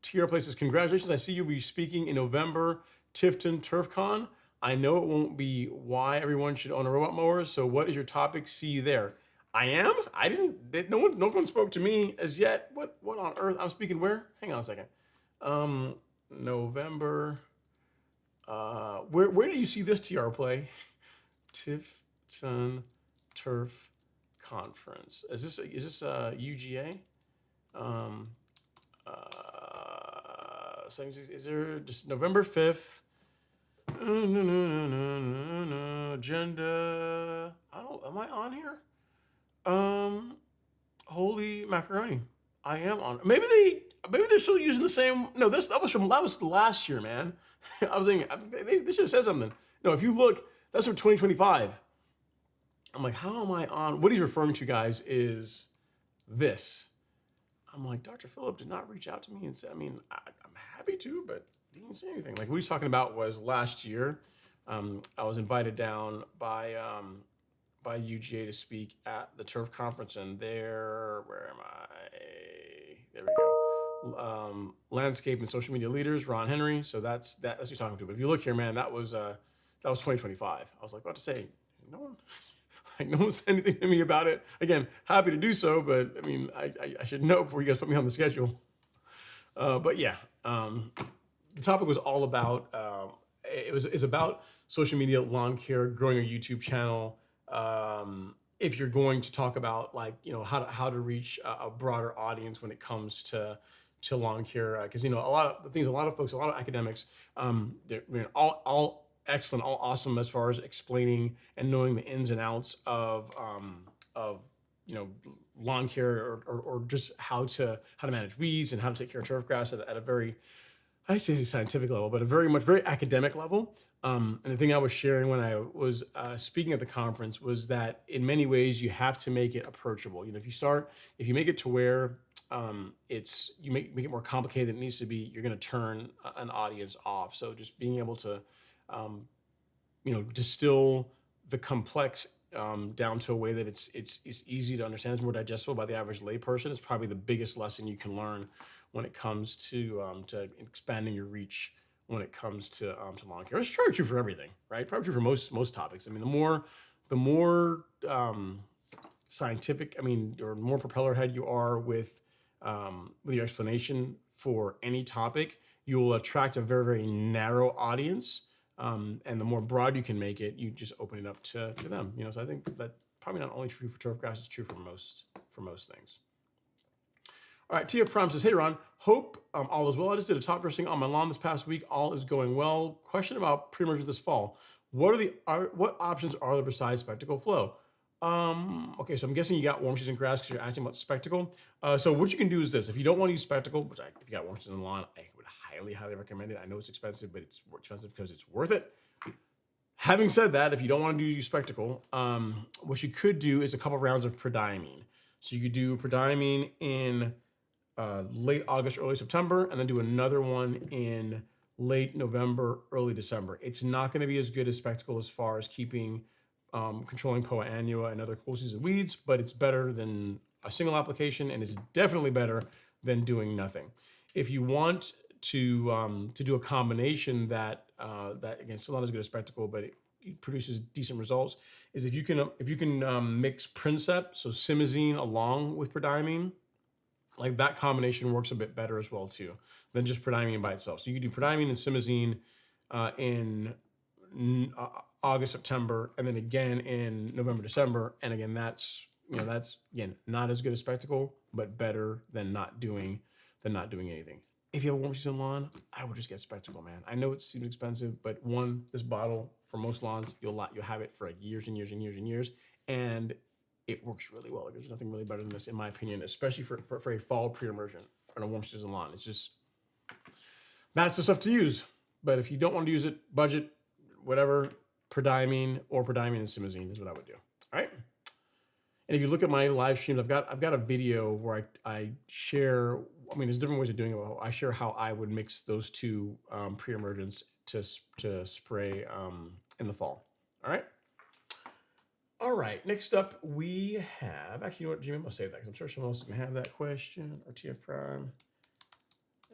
TR Places, congratulations. I see you'll be speaking in November, Tifton TurfCon. I know it won't be why everyone should own a robot mower. So what is your topic? See you there. I am? I didn't, no one spoke to me as yet. What on earth? I'm speaking where? Hang on a second. November. Where do you see this TR play? Tifton Turf Conference. Is this UGA? Is there just November 5th? No. Agenda. Am I on here? Holy macaroni. I am on. Maybe they're still using the same. No, that was last year, man. I was thinking they should have said something. No, if you look, that's from 2025. I'm like, how am I on? What he's referring to, guys, is this. I'm like, Dr. Philip did not reach out to me and say, I mean, I'm happy to, but he didn't say anything. Like what he's talking about was last year. I was invited down by UGA to speak at the Turf Conference, and where am I? There we go. Landscape and social media leaders, Ron Henry. So that's what he's talking to. But if you look here, man, that was 2025. I was like, about to say, no one said anything to me about it. Again, happy to do so, but I mean, I should know before you guys put me on the schedule. But yeah, the topic was all about, it's about social media, lawn care, growing a YouTube channel. If you're going to talk about how to reach a broader audience when it comes to lawn care, because a lot of folks, a lot of academics, they're all excellent, all awesome as far as explaining and knowing the ins and outs of lawn care or just how to manage weeds and how to take care of turf grass at a very, I say scientific level, but a very academic level. And the thing I was sharing when I was speaking at the conference was that in many ways you have to make it approachable. If you make it to where you make it more complicated than it needs to be, you're going to turn an audience off. So just being able to distill the complex down to a way that it's easy to understand, it's more digestible by the average layperson is probably the biggest lesson you can learn when it comes to expanding your reach when it comes to lawn care. It's probably true for everything, right? Probably true for most topics. I mean, the more scientific, or more propeller head you are with your explanation for any topic, you will attract a very, very narrow audience. And the more broad you can make it, you just open it up to them. So I think that probably not only true for turf grass, it's true for most things. All right, TF Prime says, hey Ron, hope all is well. I just did a top dressing on my lawn this past week. All is going well. Question about pre-emergence this fall. What options are there besides Specticle Flow? Okay, so I'm guessing you got warm season grass because you're asking about Specticle. So what you can do is this. If you don't want to use Specticle, if you got warm season lawn, I would highly recommend it. I know it's expensive, but it's more expensive because it's worth it. Having said that, if you don't want to use Specticle, what you could do is a couple rounds of prodiamine. So you could do prodiamine in late August, early September, and then do another one in late November, early December. It's not going to be as good as Specticle as far as controlling Poa annua and other cool season weeds, but it's better than a single application, and it's definitely better than doing nothing. If you want to do a combination that again, still not as good as Specticle, but it produces decent results, is if you can mix Princep, so simazine along with prodiamine, like that combination works a bit better as well too than just prodiamine by itself. So you can do prodiamine and simazine in August, September, and then again in November, December, and again that's again not as good as Specticle, but better than not doing anything. If you have a warm season lawn, I would just get Specticle, man. I know it seems expensive, but this bottle for most lawns, you'll have it for like years and years and years and years, and it works really well. There's nothing really better than this, in my opinion, especially for a fall pre-emergent on a warm season lawn. It's just, that's the stuff to use. But if you don't want to use it, budget, whatever, prodiamine and simazine is what I would do. All right. And if you look at my live streams, I've got a video where I share. I mean, there's different ways of doing it. I share how I would mix those two pre-emergents to spray in the fall. All right. All right. Next up, we have actually. You know what, Jimmy? I'll save that because I'm sure someone else is gonna have that question. Or TF Prime.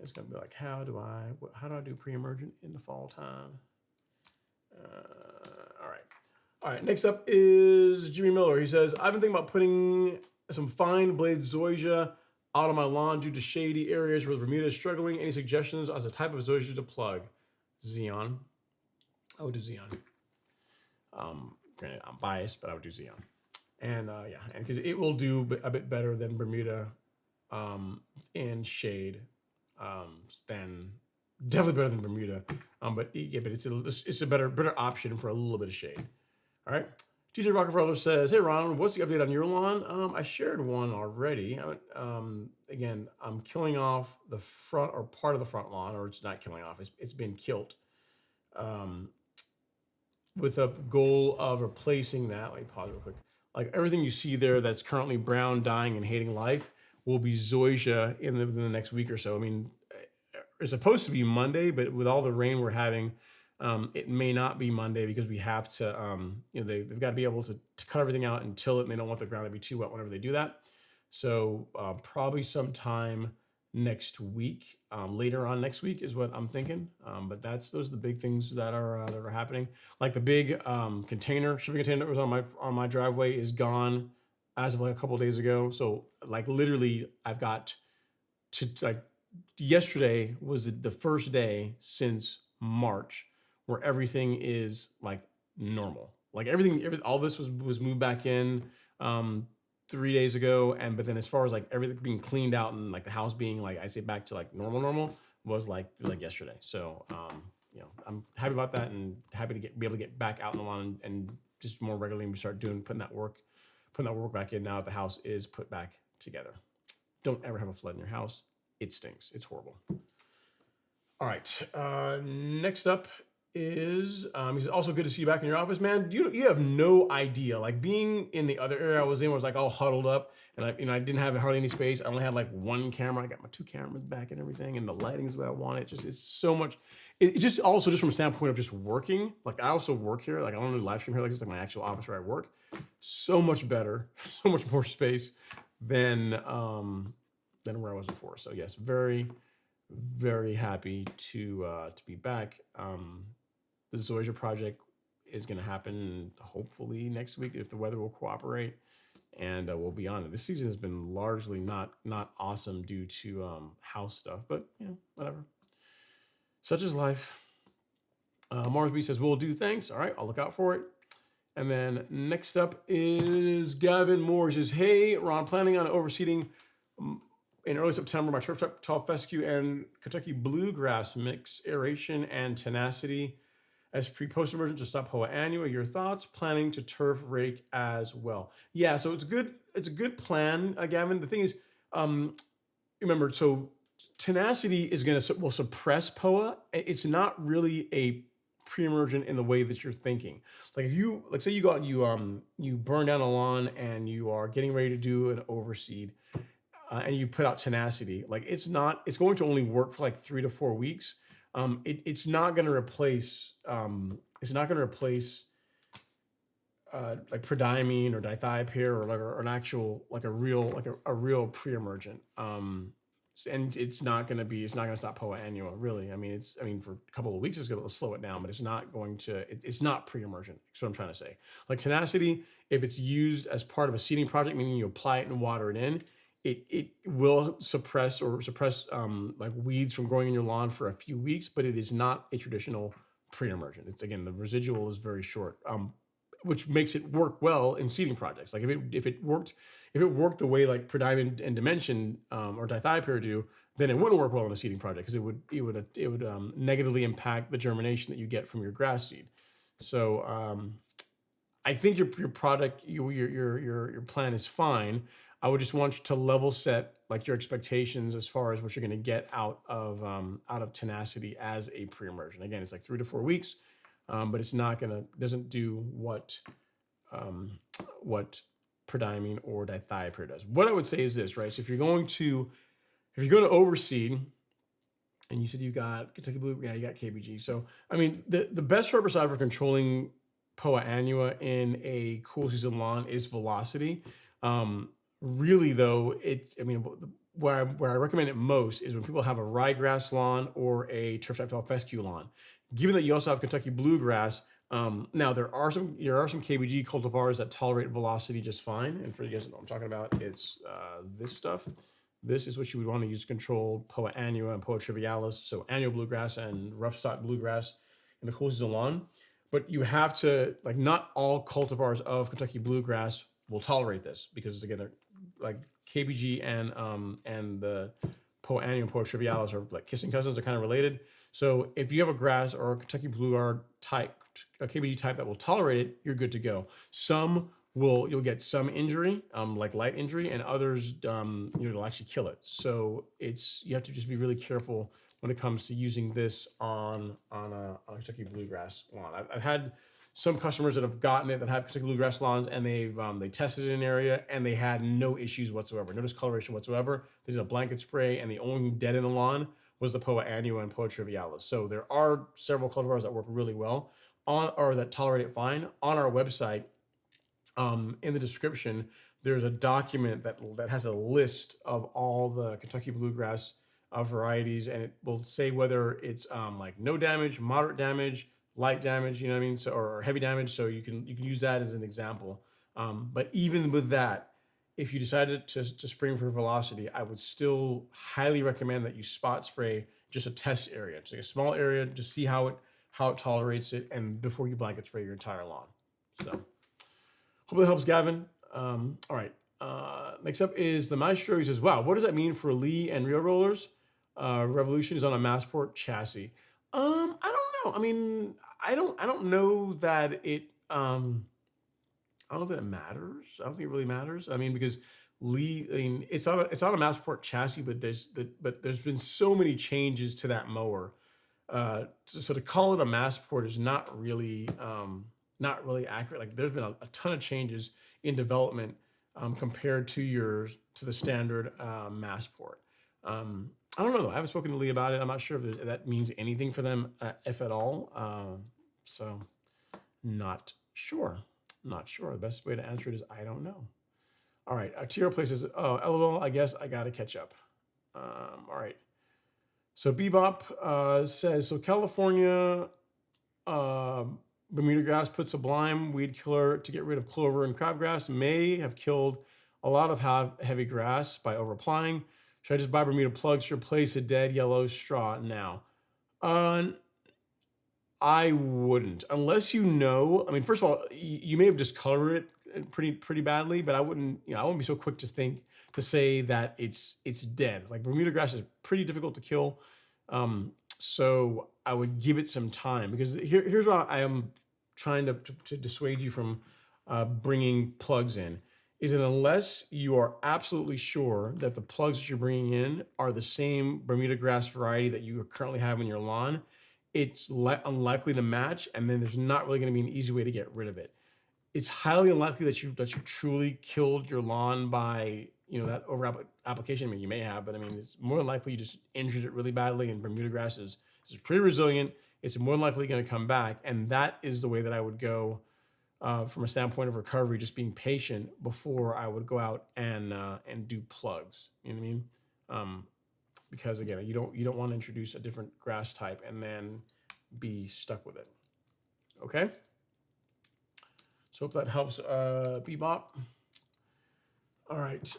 It's gonna be like, how do I do pre-emergent in the fall time? All right. All right, next up is Jimmy Miller. He says, I've been thinking about putting some fine blade zoysia out on my lawn due to shady areas where the Bermuda is struggling. Any suggestions as a type of zoysia to plug? Xeon. I would do Xeon. Granted, I'm biased, but I would do Xeon. And yeah, and because it will do a bit better than Bermuda in shade than definitely better than Bermuda. But yeah, but it's a better option for a little bit of shade. All right. TJ Rockefeller says, hey, Ron, what's the update on your lawn? I shared one already. Again, I'm killing off the front or part of the front lawn, or it's not killing off. It's been killed with a goal of replacing that. Let me pause real quick. Like everything you see there that's currently brown, dying, and hating life will be zoysia within the next week or so. I mean, it's supposed to be Monday, but with all the rain we're having, it may not be Monday because we have to, they've got to be able to cut everything out and till it, and they don't want the ground to be too wet whenever they do that. So probably sometime next week, later on next week is what I'm thinking. But those are the big things that are happening. Like the big shipping container that was on my driveway is gone as of like a couple of days ago. So like literally, I've got yesterday was the first day since March where everything is like normal. Like all this was moved back in 3 days ago, but then as far as like everything being cleaned out and like the house being like I say back to like normal was like yesterday. So I'm happy about that and happy to be able to get back out in the lawn and just more regularly start putting that work back in now that the house is put back together. Don't ever have a flood in your house. It stinks. It's horrible. All right. Next up is he's also good to see you back in your office, man. You have no idea. Like being in the other area I was in was like all huddled up, and I didn't have hardly any space. I only had like one camera. I got my two cameras back and everything, and the lighting is what I want. It's so much. It's just also just from a standpoint of just working. Like I also work here. Like I don't do live stream here. Like it's like my actual office where I work. So much better. So much more space than where I was before. So yes, very, very happy to be back. The Zoysia project is going to happen hopefully next week if the weather will cooperate, and we'll be on it. This season has been largely not awesome due to house stuff, but whatever. Such is life. Mars B says, "Will do, thanks." All right, I'll look out for it. And then next up is Gavin Moore. He says, "Hey, Ron, planning on overseeding in early September my Turf Top Fescue and Kentucky Bluegrass mix, aeration and tenacity as post-emergent to stop Hoa annua. Your thoughts? Planning to turf rake as well." Yeah, so it's good. It's a good plan, Gavin. The thing is, remember, so tenacity will suppress POA. It's not really a pre-emergent in the way that you're thinking. Like if you say you go out and you burn down a lawn and you are getting ready to do an overseed. And you put out tenacity, like it's going to only work for like 3 to 4 weeks. It's not going to replace like prodiamine or dithiopyr or an actual like a real pre-emergent. And it's not going to stop Hoa annua really. I mean for a couple of weeks it's going to slow it down, but it's not going to. It's not pre-emergent. That's what I'm trying to say. Like tenacity, if it's used as part of a seeding project, meaning you apply it and water it in. It will suppress like weeds from growing in your lawn for a few weeks, but it is not a traditional pre-emergent. It's again, the residual is very short, which makes it work well in seeding projects. Like if it worked the way like prodiamine and dimension or dithiopyr do, then it wouldn't work well in a seeding project because it would negatively impact the germination that you get from your grass seed. So I think your product, your plan is fine. I would just want you to level set like your expectations as far as what you're going to get out of tenacity as a pre-emergent. Again, it's like 3 to 4 weeks, but it's doesn't do what prodiamine or dithiopyridaz. What I would say is this, right? So if you're going to overseed, and you said you got Kentucky Blue, yeah, you got KBG. So I mean, the best herbicide for controlling Poa annua in a cool season lawn is Velocity. Really though, where I recommend it most is when people have a ryegrass lawn or a turf type fescue lawn. Given that you also have Kentucky bluegrass, now there are some KBG cultivars that tolerate Velocity just fine. And for you guys that know what I'm talking about, it's this stuff. This is what you would want to use to control Poa annua and Poa trivialis, so annual bluegrass and rough stock bluegrass in the cool season lawn. But you have to, like, not all cultivars of Kentucky bluegrass will tolerate this because again, they're like KBG and the Poa annua and Poa trivialis are like kissing cousins. They're kind of related. So if you have a grass or a Kentucky bluegrass type, a KBG type that will tolerate it, you're good to go. You'll get some injury, like light injury, and others, it'll actually kill it. So you have to just be really careful when it comes to using this on a Kentucky bluegrass lawn. I've had some customers that have gotten it that have Kentucky bluegrass lawns, and they tested it in an area and they had no issues whatsoever, no discoloration whatsoever. They did a blanket spray, and the only dead in the lawn was the Poa annua and Poa trivialis. So there are several cultivars that work really well or that tolerate it fine. On our website, in the description, there's a document that has a list of all the Kentucky bluegrass varieties, and it will say whether it's like no damage, moderate damage, light damage, you know what I mean, so or heavy damage. So you can use that as an example. But even with that, if you decided to spray for Velocity, I would still highly recommend that you spot spray just a test area, just like a small area, just see how it tolerates it, and before you blanket spray your entire lawn. So. Hopefully that helps, Gavin. All right. Next up is the Maestro. He says, wow, what does that mean for Lee and Rio Rollers? Revolution is on a Massport chassis. I don't know. I mean, I don't know that it, I don't know that it matters. I don't think it really matters. I mean, because it's on a Massport chassis, but there's been so many changes to that mower. So to call it a Massport is not really accurate. Like there's been a ton of changes in development compared to the standard Massport. I don't know though. I haven't spoken to Lee about it. I'm not sure if that means anything for them, if at all. So not sure. The best way to answer it is I don't know. All right. Tiro places. Oh, LOL. I guess I got to catch up. All right. So Bebop says, so California, Bermuda grass put Sublime weed killer to get rid of clover and crabgrass may have killed a lot of heavy grass by over applying. Should I just buy Bermuda plugs to replace a dead yellow straw now? I wouldn't, unless you know. I mean, first of all, you may have discolored it pretty badly, but I wouldn't be so quick to say that it's dead. Like Bermuda grass is pretty difficult to kill. So I would give it some time, because here's what I am trying to dissuade you from bringing plugs in, is that unless you are absolutely sure that the plugs that you're bringing in are the same Bermuda grass variety that you currently have in your lawn, it's unlikely to match, and then there's not really going to be an easy way to get rid of it. It's highly unlikely that you truly killed your lawn by that over application. I mean, you may have, but I mean, it's more than likely you just injured it really badly. And Bermuda grass is pretty resilient. It's more likely going to come back, and that is the way that I would go from a standpoint of recovery. Just being patient before I would go out and do plugs. You know what I mean? Because again, you don't want to introduce a different grass type and then be stuck with it. Okay. So hope that helps, Bebop. All right.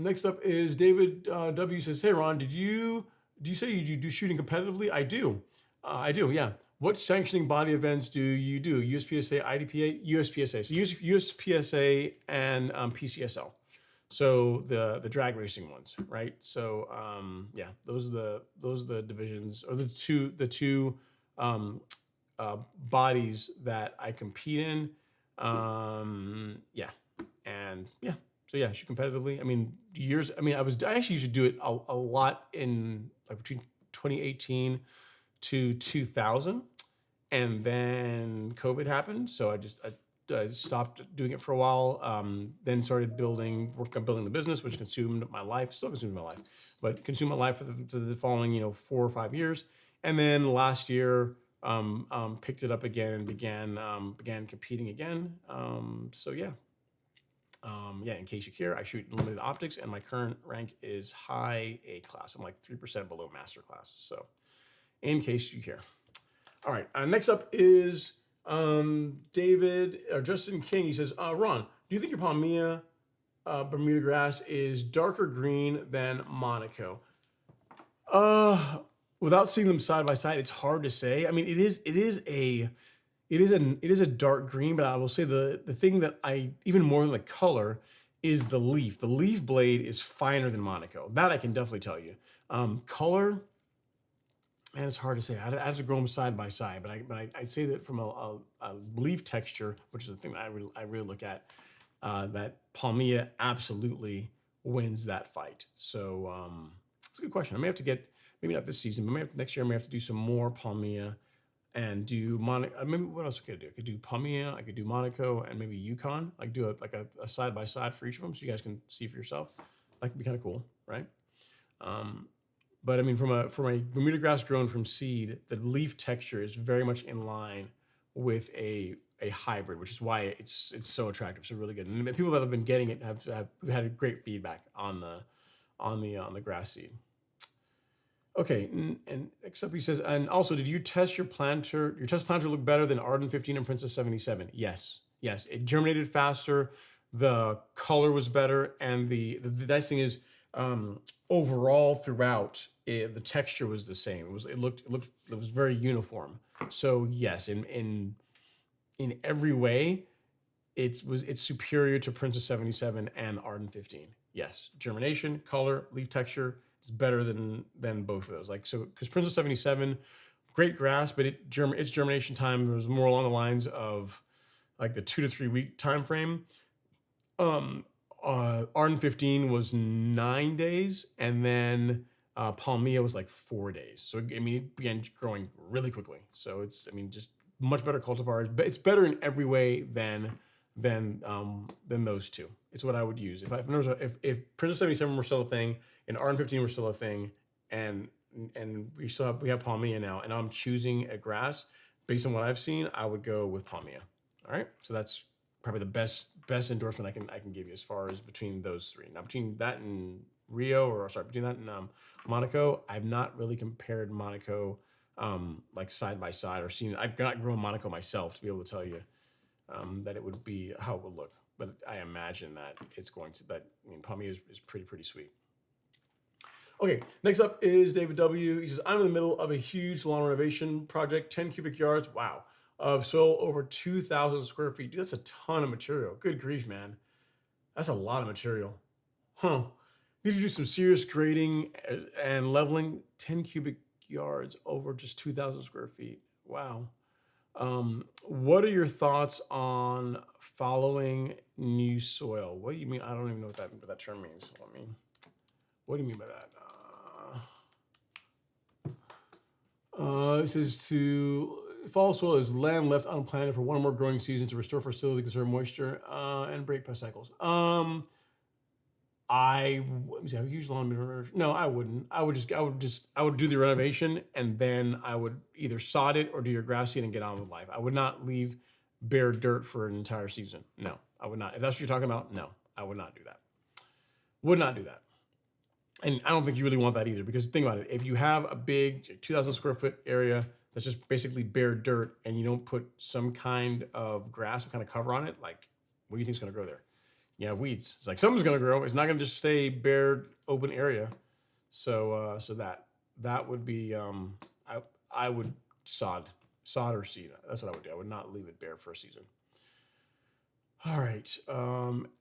Next up is David W. says, hey, Ron, do you say you do shooting competitively? I do. Yeah. What sanctioning body events do you do? USPSA, IDPA, USPSA. So USPSA and PCSL. So the drag racing ones, right? So yeah, those are the divisions, or the two bodies that I compete in. Yeah. And yeah, so yeah, shoot competitively. I mean, I actually used to do it a lot in like between 2018 to 2000, and then COVID happened. So I stopped doing it for a while. Then started work on building the business, which consumed my life, still consumes my life, but consumed my life for the following, 4 or 5 years. And then last year, picked it up again and began competing again. So yeah. Yeah, in case you care, I shoot limited optics, and my current rank is high A class. I'm like 3% below master class. So, in case you care. All right. Next up is David or Justin King. He says, Ron, do you think your Palmia Bermuda grass is darker green than Monaco? Without seeing them side by side, it's hard to say. I mean, it is a dark green, but I will say the thing that I even more than the color is the leaf. The leaf blade is finer than Monaco. That I can definitely tell you. Color, and it's hard to say. I have to grow them side by side, but I'd say that from a leaf texture, which is the thing that I really look at, that Palmia absolutely wins that fight. So it's a good question. I may have to get, maybe not this season, but next year I may have to do some more Palmia and do Monaco. Maybe what else could I do? I could do Palmia, I could do Monaco, and maybe Yukon. Like do a side by side for each of them, so you guys can see for yourself. That could be kind of cool, right? But I mean, from a Bermuda grass grown from seed, the leaf texture is very much in line with a hybrid, which is why it's so attractive, so really good. And people that have been getting it have had great feedback on the grass seed. Okay, and next up he says, and also, did you test your test planter look better than Arden 15 and Princess 77? Yes, it germinated faster, the color was better, and the nice thing is, overall throughout, the texture was the same. It was very uniform. So yes, in every way, it's superior to Princess 77 and Arden 15. Yes, germination, color, leaf texture. It's better than both of those. Like, so because Princess 77, great grass, but its germination time was more along the lines of like the 2 to 3 week time frame. Arden 15 was 9 days, and then Palmia was like 4 days. So I mean, it began growing really quickly. So it's, I mean, just much better cultivars. But it's better in every way than those two. It's what I would use if Princess 77 were still a thing and Arden 15 were still a thing, and we have Palmia now, and I'm choosing a grass based on what I've seen, I would go with Palmia. All right, so that's probably the best endorsement I can give you as far as between those three. Now between that and between that and Monaco, I've not really compared Monaco like side by side or seen. I've not grown Monaco myself to be able to tell you that it would be how it would look. But I imagine that it's going to. I mean, Palmia is pretty sweet. Okay, next up is David W. He says, I'm in the middle of a huge lawn renovation project, 10 cubic yards, wow, of soil over 2,000 square feet. Dude, that's a ton of material. Good grief, man. That's a lot of material. Huh. Need to do some serious grading and leveling, 10 cubic yards over just 2,000 square feet. Wow. What are your thoughts on following new soil? What do you mean? I don't even know what that term means. What do you mean by that? It says to follow soil is land left unplanted for one or more growing seasons to restore fertility, conserve moisture, and break pest cycles. Let me see, a huge lawn renovation. No, I wouldn't. I would do the renovation, and then I would either sod it or do your grass seed and get on with life. I would not leave bare dirt for an entire season. No, I would not. If that's what you're talking about, no, I would not do that. Would not do that. And I don't think you really want that either, because think about it. If you have a big 2,000 square foot area that's just basically bare dirt and you don't put some kind of grass, some kind of cover on it, like, what do you think is going to grow there? Yeah, weeds. It's like something's going to grow. It's not going to just stay bare, open area. So that would be, I would sod or seed. That's what I would do. I would not leave it bare for a season. All right.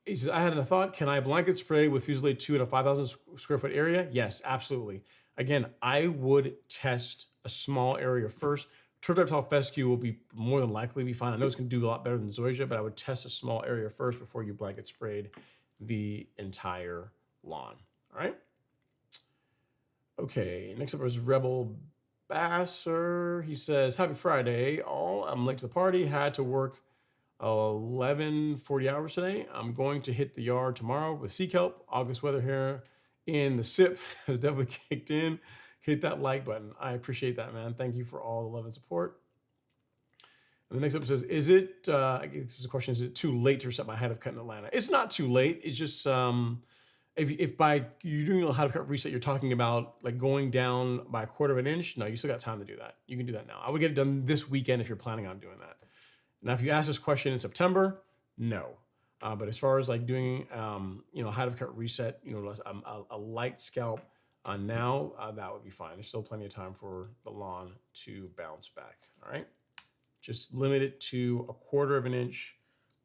He says, I had a thought. Can I blanket spray with Fusilade 2 in a 5,000 square foot area? Yes, absolutely. Again, I would test a small area first. Turf Reptile Fescue will be more than likely be fine. I know it's going to do a lot better than Zoysia, but I would test a small area first before you blanket sprayed the entire lawn. All right. Okay. Next up is Rebel Basser. He says, happy Friday, all. I'm late to the party. Had to work 11:40 hours today. I'm going to hit the yard tomorrow with sea kelp. August weather here in the SIP has definitely kicked in. Hit that like button. I appreciate that, man. Thank you for all the love and support. And the next up says, is it, I guess this is a question, is it too late to reset my height of cut in Atlanta? It's not too late. It's just, if by you doing a height of cut reset, you're talking about like going down by a quarter of an inch, no, you still got time to do that. You can do that now. I would get it done this weekend if you're planning on doing that. Now, if you ask this question in September, no. But as far as like doing, height of cut reset, a light scalp now, that would be fine. There's still plenty of time for the lawn to bounce back. All right. Just limit it to a quarter of an inch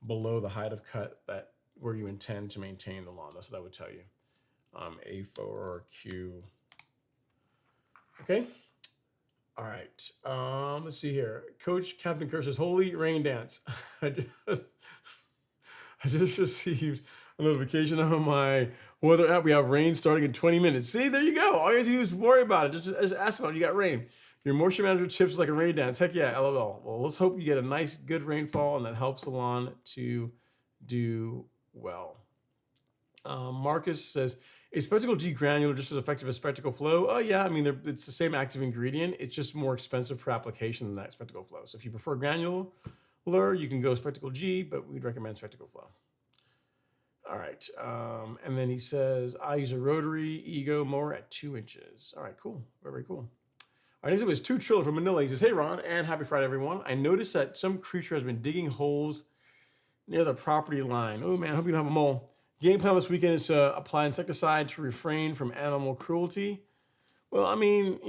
below the height of cut that where you intend to maintain the lawn. That's what that would tell you. A4Q. Okay. All right. Let's see here. Coach Captain Kerr says, "Holy rain dance." I just received a notification on my weather app. We have rain starting in 20 minutes. See, there you go. All you have to do is worry about it. Just ask about it. You got rain. Your moisture management tips like a rain dance. Heck yeah, LOL. Well, let's hope you get a nice, good rainfall, and that helps the lawn to do well. Marcus says, is Spectacle G granular just as effective as Spectacle Flow? Oh yeah, I mean, it's the same active ingredient. It's just more expensive per application than that Spectacle Flow. So if you prefer granular, you can go Spectacle G, but we'd recommend Spectacle Flow. All right. And then he says, I use a rotary Ego mower at 2 inches. All right, cool. Very, very cool. All right, next up is 2 Triller from Manila. He says, hey, Ron, and happy Friday, everyone. I noticed that some creature has been digging holes near the property line. Oh, man, I hope you don't have a mole. Game plan this weekend is to apply insecticide to refrain from animal cruelty. Well, I mean,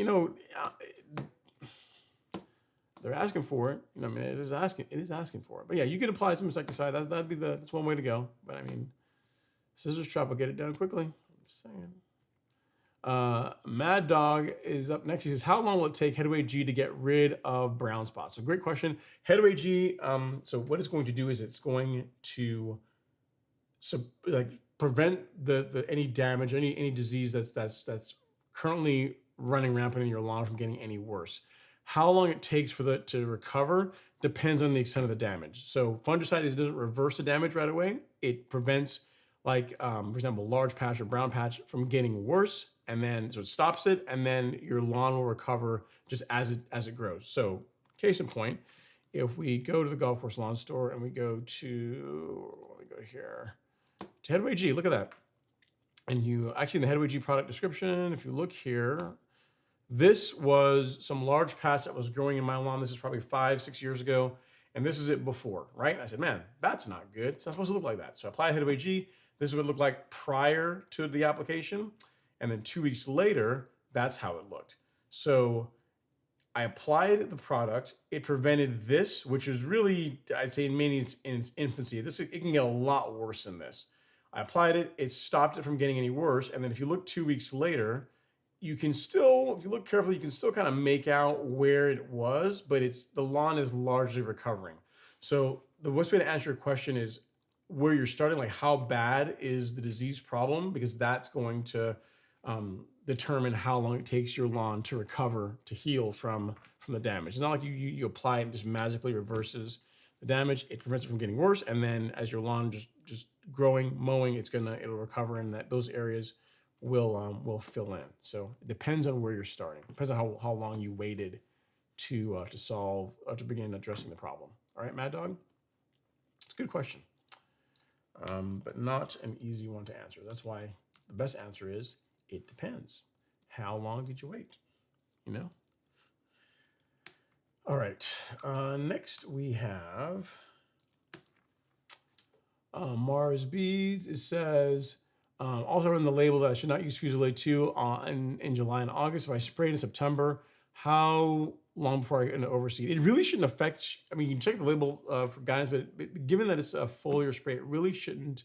they're asking for it. It is asking for it. But yeah, you can apply some insecticide. That's one way to go. But I mean, scissors trap will get it done quickly. I'm just saying. Mad Dog is up next. He says, how long will it take Headway G to get rid of brown spots? So great question. Headway G, so what it's going to do is it's going to prevent the any damage, any disease that's currently running rampant in your lawn from getting any worse. How long it takes for that to recover depends on the extent of the damage. So fungicide doesn't reverse the damage right away. It prevents, for example, large patch or brown patch from getting worse, and then so it stops it, and then your lawn will recover just as it grows. So case in point, if we go to the golf course lawn store and we go to, let me go here, to Headway G, look at that. And you actually in the Headway G product description, if you look here, this was some large patch that was growing in my lawn. This is probably 5-6 years ago. And this is it before, right? And I said, man, that's not good. It's not supposed to look like that. So I applied Headway G. This is what it looked like prior to the application. And then 2 weeks later, that's how it looked. So I applied the product. It prevented this, which is really, I'd say, in its infancy. It can get a lot worse than this. I applied it. It stopped it from getting any worse. And then if you look 2 weeks later, you can still, if you look carefully, you can still kind of make out where it was, but the lawn is largely recovering. So the best way to answer your question is where you're starting, like how bad is the disease problem, because that's going to determine how long it takes your lawn to recover, to heal from the damage. It's not like you apply it and just magically reverses the damage. It prevents it from getting worse, and then as your lawn just growing, mowing, it'll recover, and those areas will fill in. So it depends on where you're starting. It depends on how long you waited to begin addressing the problem. All right, Mad Dog? It's a good question, but not an easy one to answer. That's why the best answer is it depends. How long did you wait? All right. Next we have Mars Beads. It says, also in the label that I should not use Fusilade 2 in July and August. If I sprayed in September, how long before I can overseed? It really shouldn't affect, I mean, you can check the label for guidance, but given that it's a foliar spray, it really shouldn't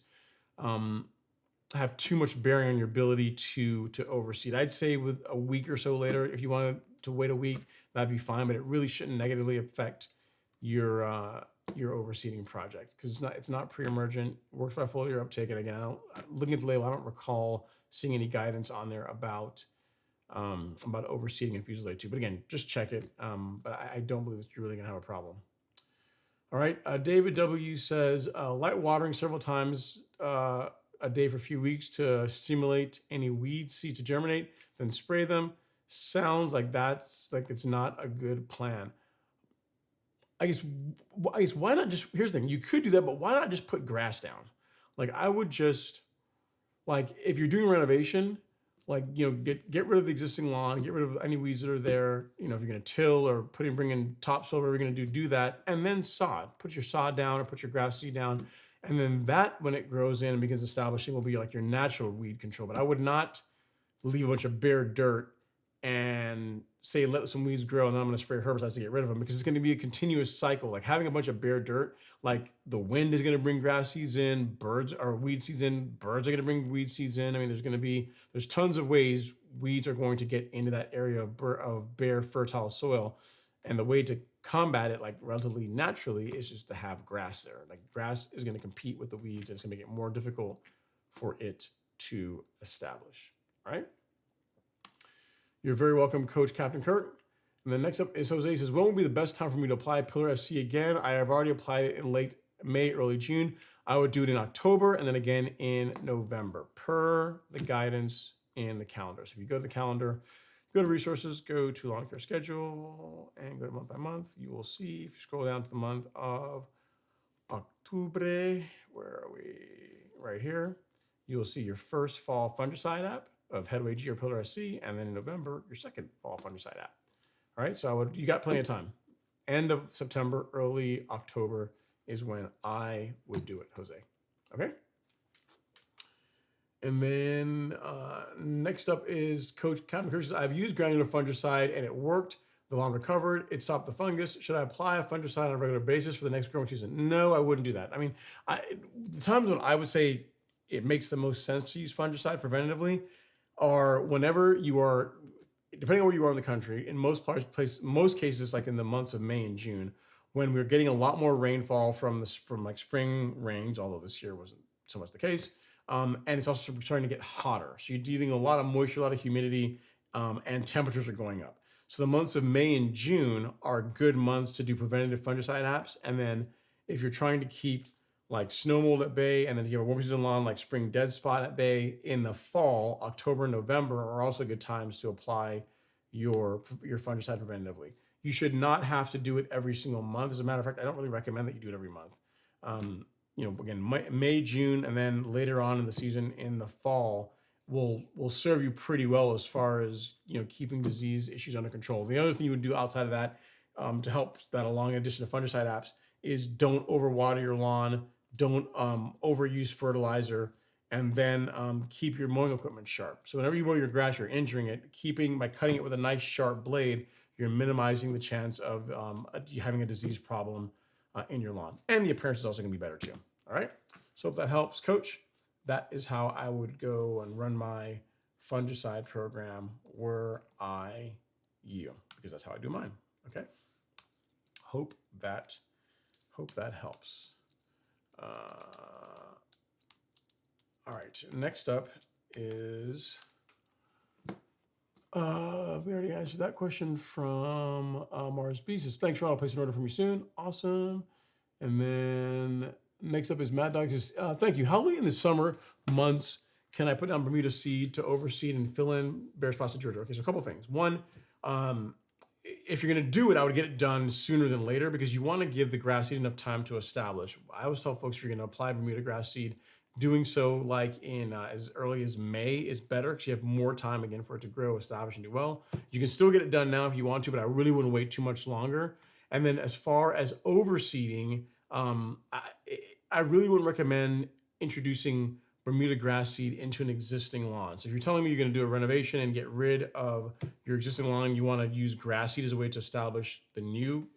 have too much bearing on your ability to overseed. I'd say with a week or so later, if you wanted to wait a week, that'd be fine, but it really shouldn't negatively affect your overseeding project, because it's not pre-emergent, works by foliar uptake. And again, looking at the label, I don't recall seeing any guidance on there about overseeding in Fusilade 2. But again, just check it. But I don't believe you're really gonna have a problem. All right. David W says light watering several times a day for a few weeks to stimulate any weed seed to germinate, then spray them. Sounds like that's like it's not a good plan. I guess, I guess why not just, here's the thing, you could do that, but why not just put grass down? Like I would just, like if you're doing renovation, like get rid of the existing lawn, get rid of any weeds that are there. If you're gonna till or bring in topsoil, whatever you're gonna do that, and then sod. Put your sod down or put your grass seed down, and then that when it grows in and begins establishing will be like your natural weed control. But I would not leave a bunch of bare dirt and say let some weeds grow and then I'm going to spray herbicides to get rid of them, because it's going to be a continuous cycle. Like having a bunch of bare dirt, like the wind is going to bring grass seeds in, birds or weed seeds in, birds are going to bring weed seeds in. I mean, there's tons of ways weeds are going to get into that area of bare fertile soil, and the way to combat it like relatively naturally is just to have grass there. Like grass is going to compete with the weeds and it's going to make it more difficult for it to establish. All right. You're very welcome, Coach Captain Kurt. And then next up is Jose. He says, when will be the best time for me to apply Pillar FC again? I have already applied it in late May, early June. I would do it in October and then again in November per the guidance in the calendar. So if you go to the calendar, go to resources, go to lawn care schedule and go to month by month. You will see, if you scroll down to the month of Octubre, where are we? Right here. You will see your first fall fungicide app of Headway G or Pillar SC, and then in November, your second fall fungicide app. All right, so you got plenty of time. End of September, early October is when I would do it, Jose. Okay? And then next up is Coach Captain Kirk says, I've used granular fungicide and it worked. The lawn recovered. It stopped the fungus. Should I apply a fungicide on a regular basis for the next growing season? No, I wouldn't do that. I mean, the times when I would say it makes the most sense to use fungicide preventatively are whenever you are, depending on where you are in the country, in most cases, like in the months of May and June, when we're getting a lot more rainfall from like spring rains, although this year wasn't so much the case, and it's also starting to get hotter. So you're dealing with a lot of moisture, a lot of humidity, and temperatures are going up. So the months of May and June are good months to do preventative fungicide apps. And then if you're trying to keep like snow mold at bay, and then you have a warm season lawn like spring dead spot at bay, in the fall, October and November are also good times to apply your fungicide preventatively. You should not have to do it every single month. As a matter of fact, I don't really recommend that you do it every month. Again, May, June, and then later on in the season in the fall will serve you pretty well as far as keeping disease issues under control. The other thing you would do outside of that to help that along, in addition to fungicide apps, is don't overwater your lawn. Don't overuse fertilizer, and then keep your mowing equipment sharp. So whenever you mow your grass, you're injuring it. By cutting it with a nice sharp blade, you're minimizing the chance of having a disease problem in your lawn. And the appearance is also going to be better too. All right. So if that helps, Coach, that is how I would go and run my fungicide program were I you, because that's how I do mine. Okay. Hope that helps. All right, next up is, we already answered that question from Mars B. Says, thanks, Ron, I'll place an order from you soon. Awesome. And then next up is Mad Dog. Says, thank you. How late in the summer months can I put down Bermuda seed to overseed and fill in bare spots in Georgia? Okay, so a couple things. One, if you're going to do it, I would get it done sooner than later, because you want to give the grass seed enough time to establish. I always tell folks, if you're going to apply Bermuda grass seed, doing so like in as early as May is better, because you have more time again for it to grow, establish, and do well. You can still get it done now if you want to, but I really wouldn't wait too much longer. And then as far as overseeding, I really wouldn't recommend introducing Bermuda grass seed into an existing lawn. So if you're telling me you're going to do a renovation and get rid of your existing lawn, you want to use grass seed as a way to establish the new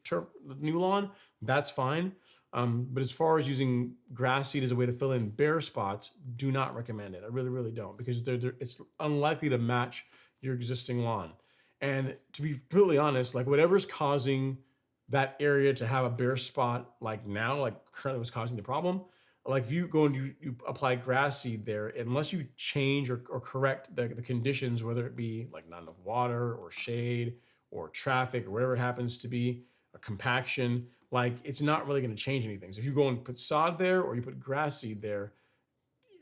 lawn, that's fine. But as far as using grass seed as a way to fill in bare spots, do not recommend it. I really, really don't, because it's unlikely to match your existing lawn. And to be completely honest, like whatever's causing that area to have a bare spot like now, like currently what's causing the problem, like if you go and you apply grass seed there, unless you change or correct the conditions, whether it be like not enough water or shade or traffic or whatever it happens to be, a compaction, like it's not really going to change anything. So if you go and put sod there or you put grass seed there,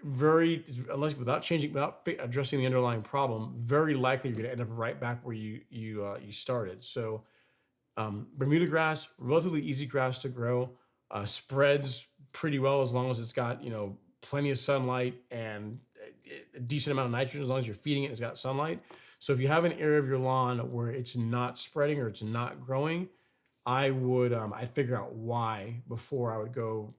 unless without changing, without addressing the underlying problem, very likely you're going to end up right back where you started. So Bermuda grass, relatively easy grass to grow, spreads pretty well as long as it's got plenty of sunlight and a decent amount of nitrogen as long as you're feeding it and it's got sunlight. So if you have an area of your lawn where it's not spreading or it's not growing, I'd figure out why before I would go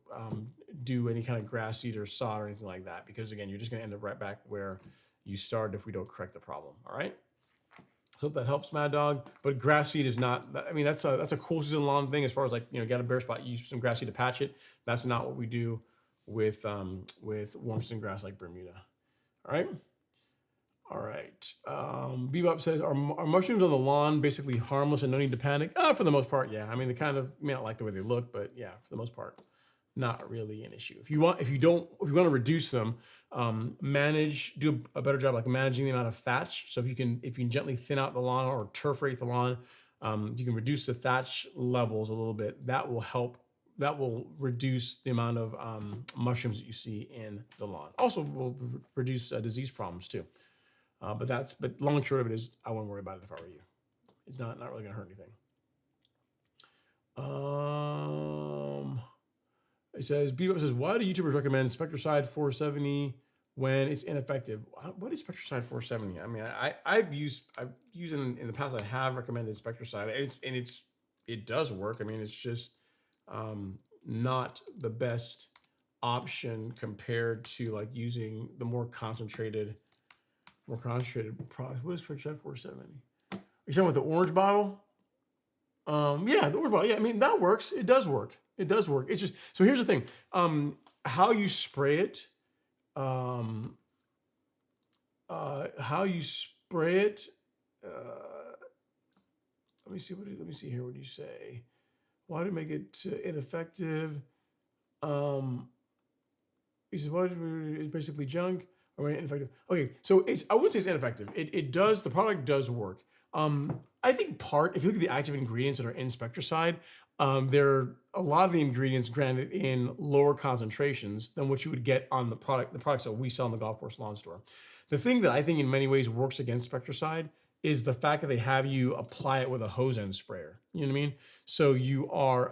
do any kind of grass seed or sod or anything like that. Because again, you're just going to end up right back where you started if we don't correct the problem. All right. Hope that helps, Mad Dog. But grass seed is not. I mean, that's a cool season lawn thing as far as like got a bare spot, use some grass seed to patch it. That's not what we do with warm season grass like Bermuda. All right. All right. Bebop says, are mushrooms on the lawn basically harmless and no need to panic? For the most part, yeah. I mean, they kind of may not like the way they look, but yeah, for the most part, not really an issue. If you want to reduce them, do a better job like managing the amount of thatch. So if you can gently thin out the lawn or turf rate the lawn, you can reduce the thatch levels a little bit. That will help. That will reduce the amount of mushrooms that you see in the lawn. Also, will reduce disease problems too. But long and short of it is, I wouldn't worry about it if I were you. It's not really going to hurt anything. It says, Bebop says, why do YouTubers recommend Spectracide 470 when it's ineffective? What is Spectracide 470? I mean, I've used it in the past. I have recommended Spectracide, and it does work. I mean, it's just not the best option compared to like using the more concentrated product. What is Spectracide 470? Are you talking about the orange bottle? Yeah, the orange bottle. Yeah, I mean, that works. It does work. It's just, so here's the thing. How you spray it, let me see here. What do you say? Why did it make it ineffective? He says, it's basically junk or ineffective. Okay, so I wouldn't say it's ineffective. The product does work. I think if you look at the active ingredients that are in Spectracide, they're a lot of the ingredients, granted, in lower concentrations than what you would get on the products that we sell in the golf course lawn store. The thing that I think in many ways works against Spectracide is the fact that they have you apply it with a hose end sprayer. You know what I mean? So you are,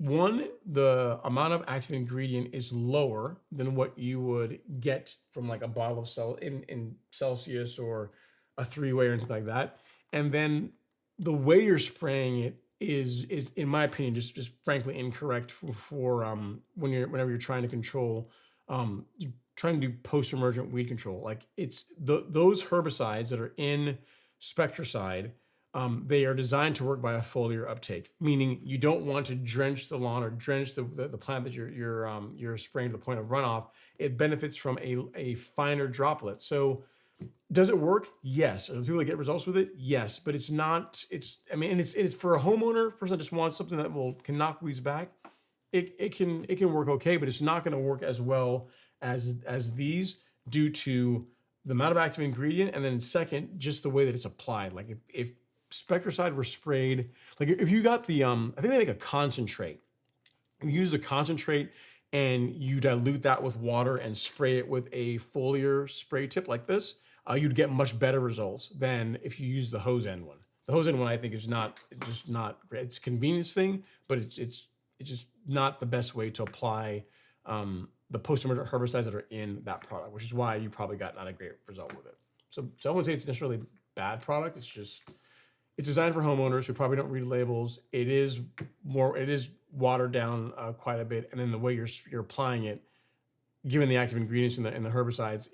the amount of active ingredient is lower than what you would get from like a bottle of in Celsius or a 3-way or anything like that. And then the way you're spraying it is in my opinion just frankly incorrect for whenever you're trying to control trying to do post-emergent weed control. Like it's those herbicides that are in Spectracide, they are designed to work by a foliar uptake, meaning you don't want to drench the lawn or drench the plant that you're spraying to the point of runoff. It benefits from a finer droplet. So does it work? Yes. Are there people that get results with it? Yes. But it's not. It's for a homeowner, person that just wants something that can knock weeds back. It can work okay, but it's not going to work as well as these due to the amount of active ingredient, and then second, just the way that it's applied. Like if Spectracide were sprayed, like if you got the I think they make a concentrate. You use the concentrate and you dilute that with water and spray it with a foliar spray tip like this, you'd get much better results than if you use the hose end one. The hose end one I think is just not great. It's a convenience thing, but it's just not the best way to apply the post-emergent herbicides that are in that product, which is why you probably got not a great result with it. So I wouldn't say it's necessarily a bad product. It's designed for homeowners who probably don't read labels. It is watered down quite a bit, and then the way you're applying it, given the active ingredients and the herbicides,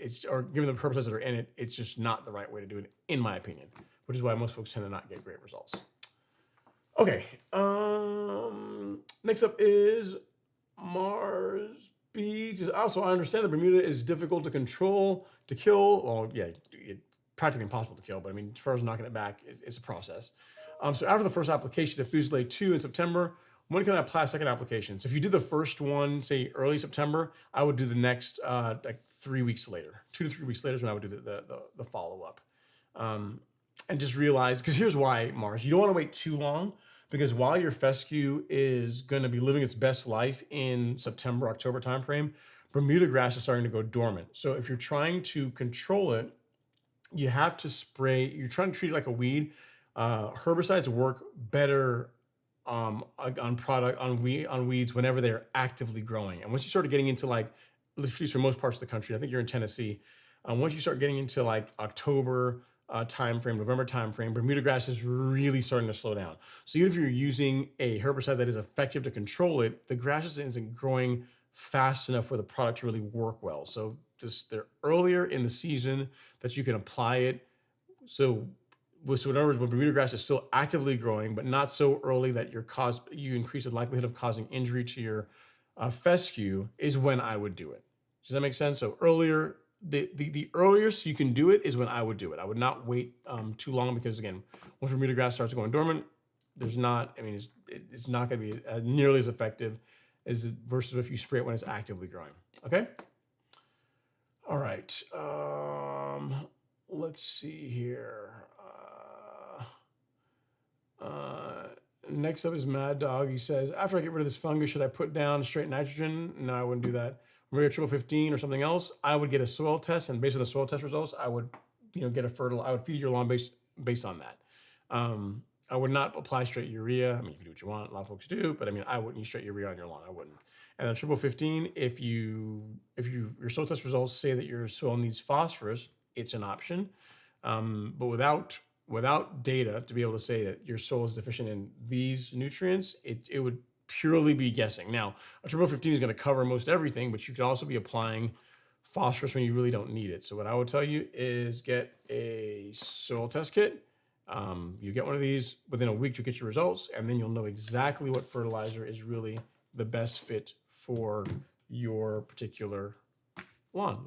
given the herbicides that are in it, it's just not the right way to do it, in my opinion. Which is why most folks tend to not get great results. Okay. Next up is Mars B. Also, I understand that Bermuda is difficult to kill. Well, yeah, it's practically impossible to kill, but I mean, as far as knocking it back, it's a process. So after the first application of Fusilade 2 in September, when can I apply a second application? So if you do the first one, say early September, I would do the next like 3 weeks later. 2 to 3 weeks later is when I would do the follow-up. And just realize, because here's why, Mars, you don't want to wait too long, because while your fescue is going to be living its best life in September, October timeframe, Bermuda grass is starting to go dormant. So if you're trying to control it, you have to spray. You're trying to treat it like a weed. Herbicides work better on weeds whenever they're actively growing. And once you start getting into like, at least for most parts of the country, I think you're in Tennessee. Once you start getting into like October timeframe, November timeframe, Bermuda grass is really starting to slow down. So even if you're using a herbicide that is effective to control it, the grass just isn't growing fast enough for the product to really work well. So they're earlier in the season that you can apply it. So so in other words, when Bermuda grass is still actively growing, but not so early that you increase the likelihood of causing injury to your fescue, is when I would do it. Does that make sense? So earlier, the earliest you can do it is when I would do it. I would not wait too long, because again, once Bermuda grass starts going dormant, it's not going to be nearly as effective as versus if you spray it when it's actively growing. Okay. All right. Let's see here. Next up is Mad Dog. He says, after I get rid of this fungus, should I put down straight nitrogen? No, I wouldn't do that. Maybe a triple 15 or something else. I would get a soil test, and based on the soil test results, I would, get I would feed your lawn based on that. I would not apply straight urea. I mean, you can do what you want. A lot of folks do, but I wouldn't use straight urea on your lawn. I wouldn't. And then triple 15, if your soil test results say that your soil needs phosphorus, it's an option. But without data to be able to say that your soil is deficient in these nutrients, it would purely be guessing. Now, a triple 15 is going to cover most everything, but you could also be applying phosphorus when you really don't need it. So what I would tell you is get a soil test kit. You get one of these within a week to get your results, and then you'll know exactly what fertilizer is really the best fit for your particular lawn,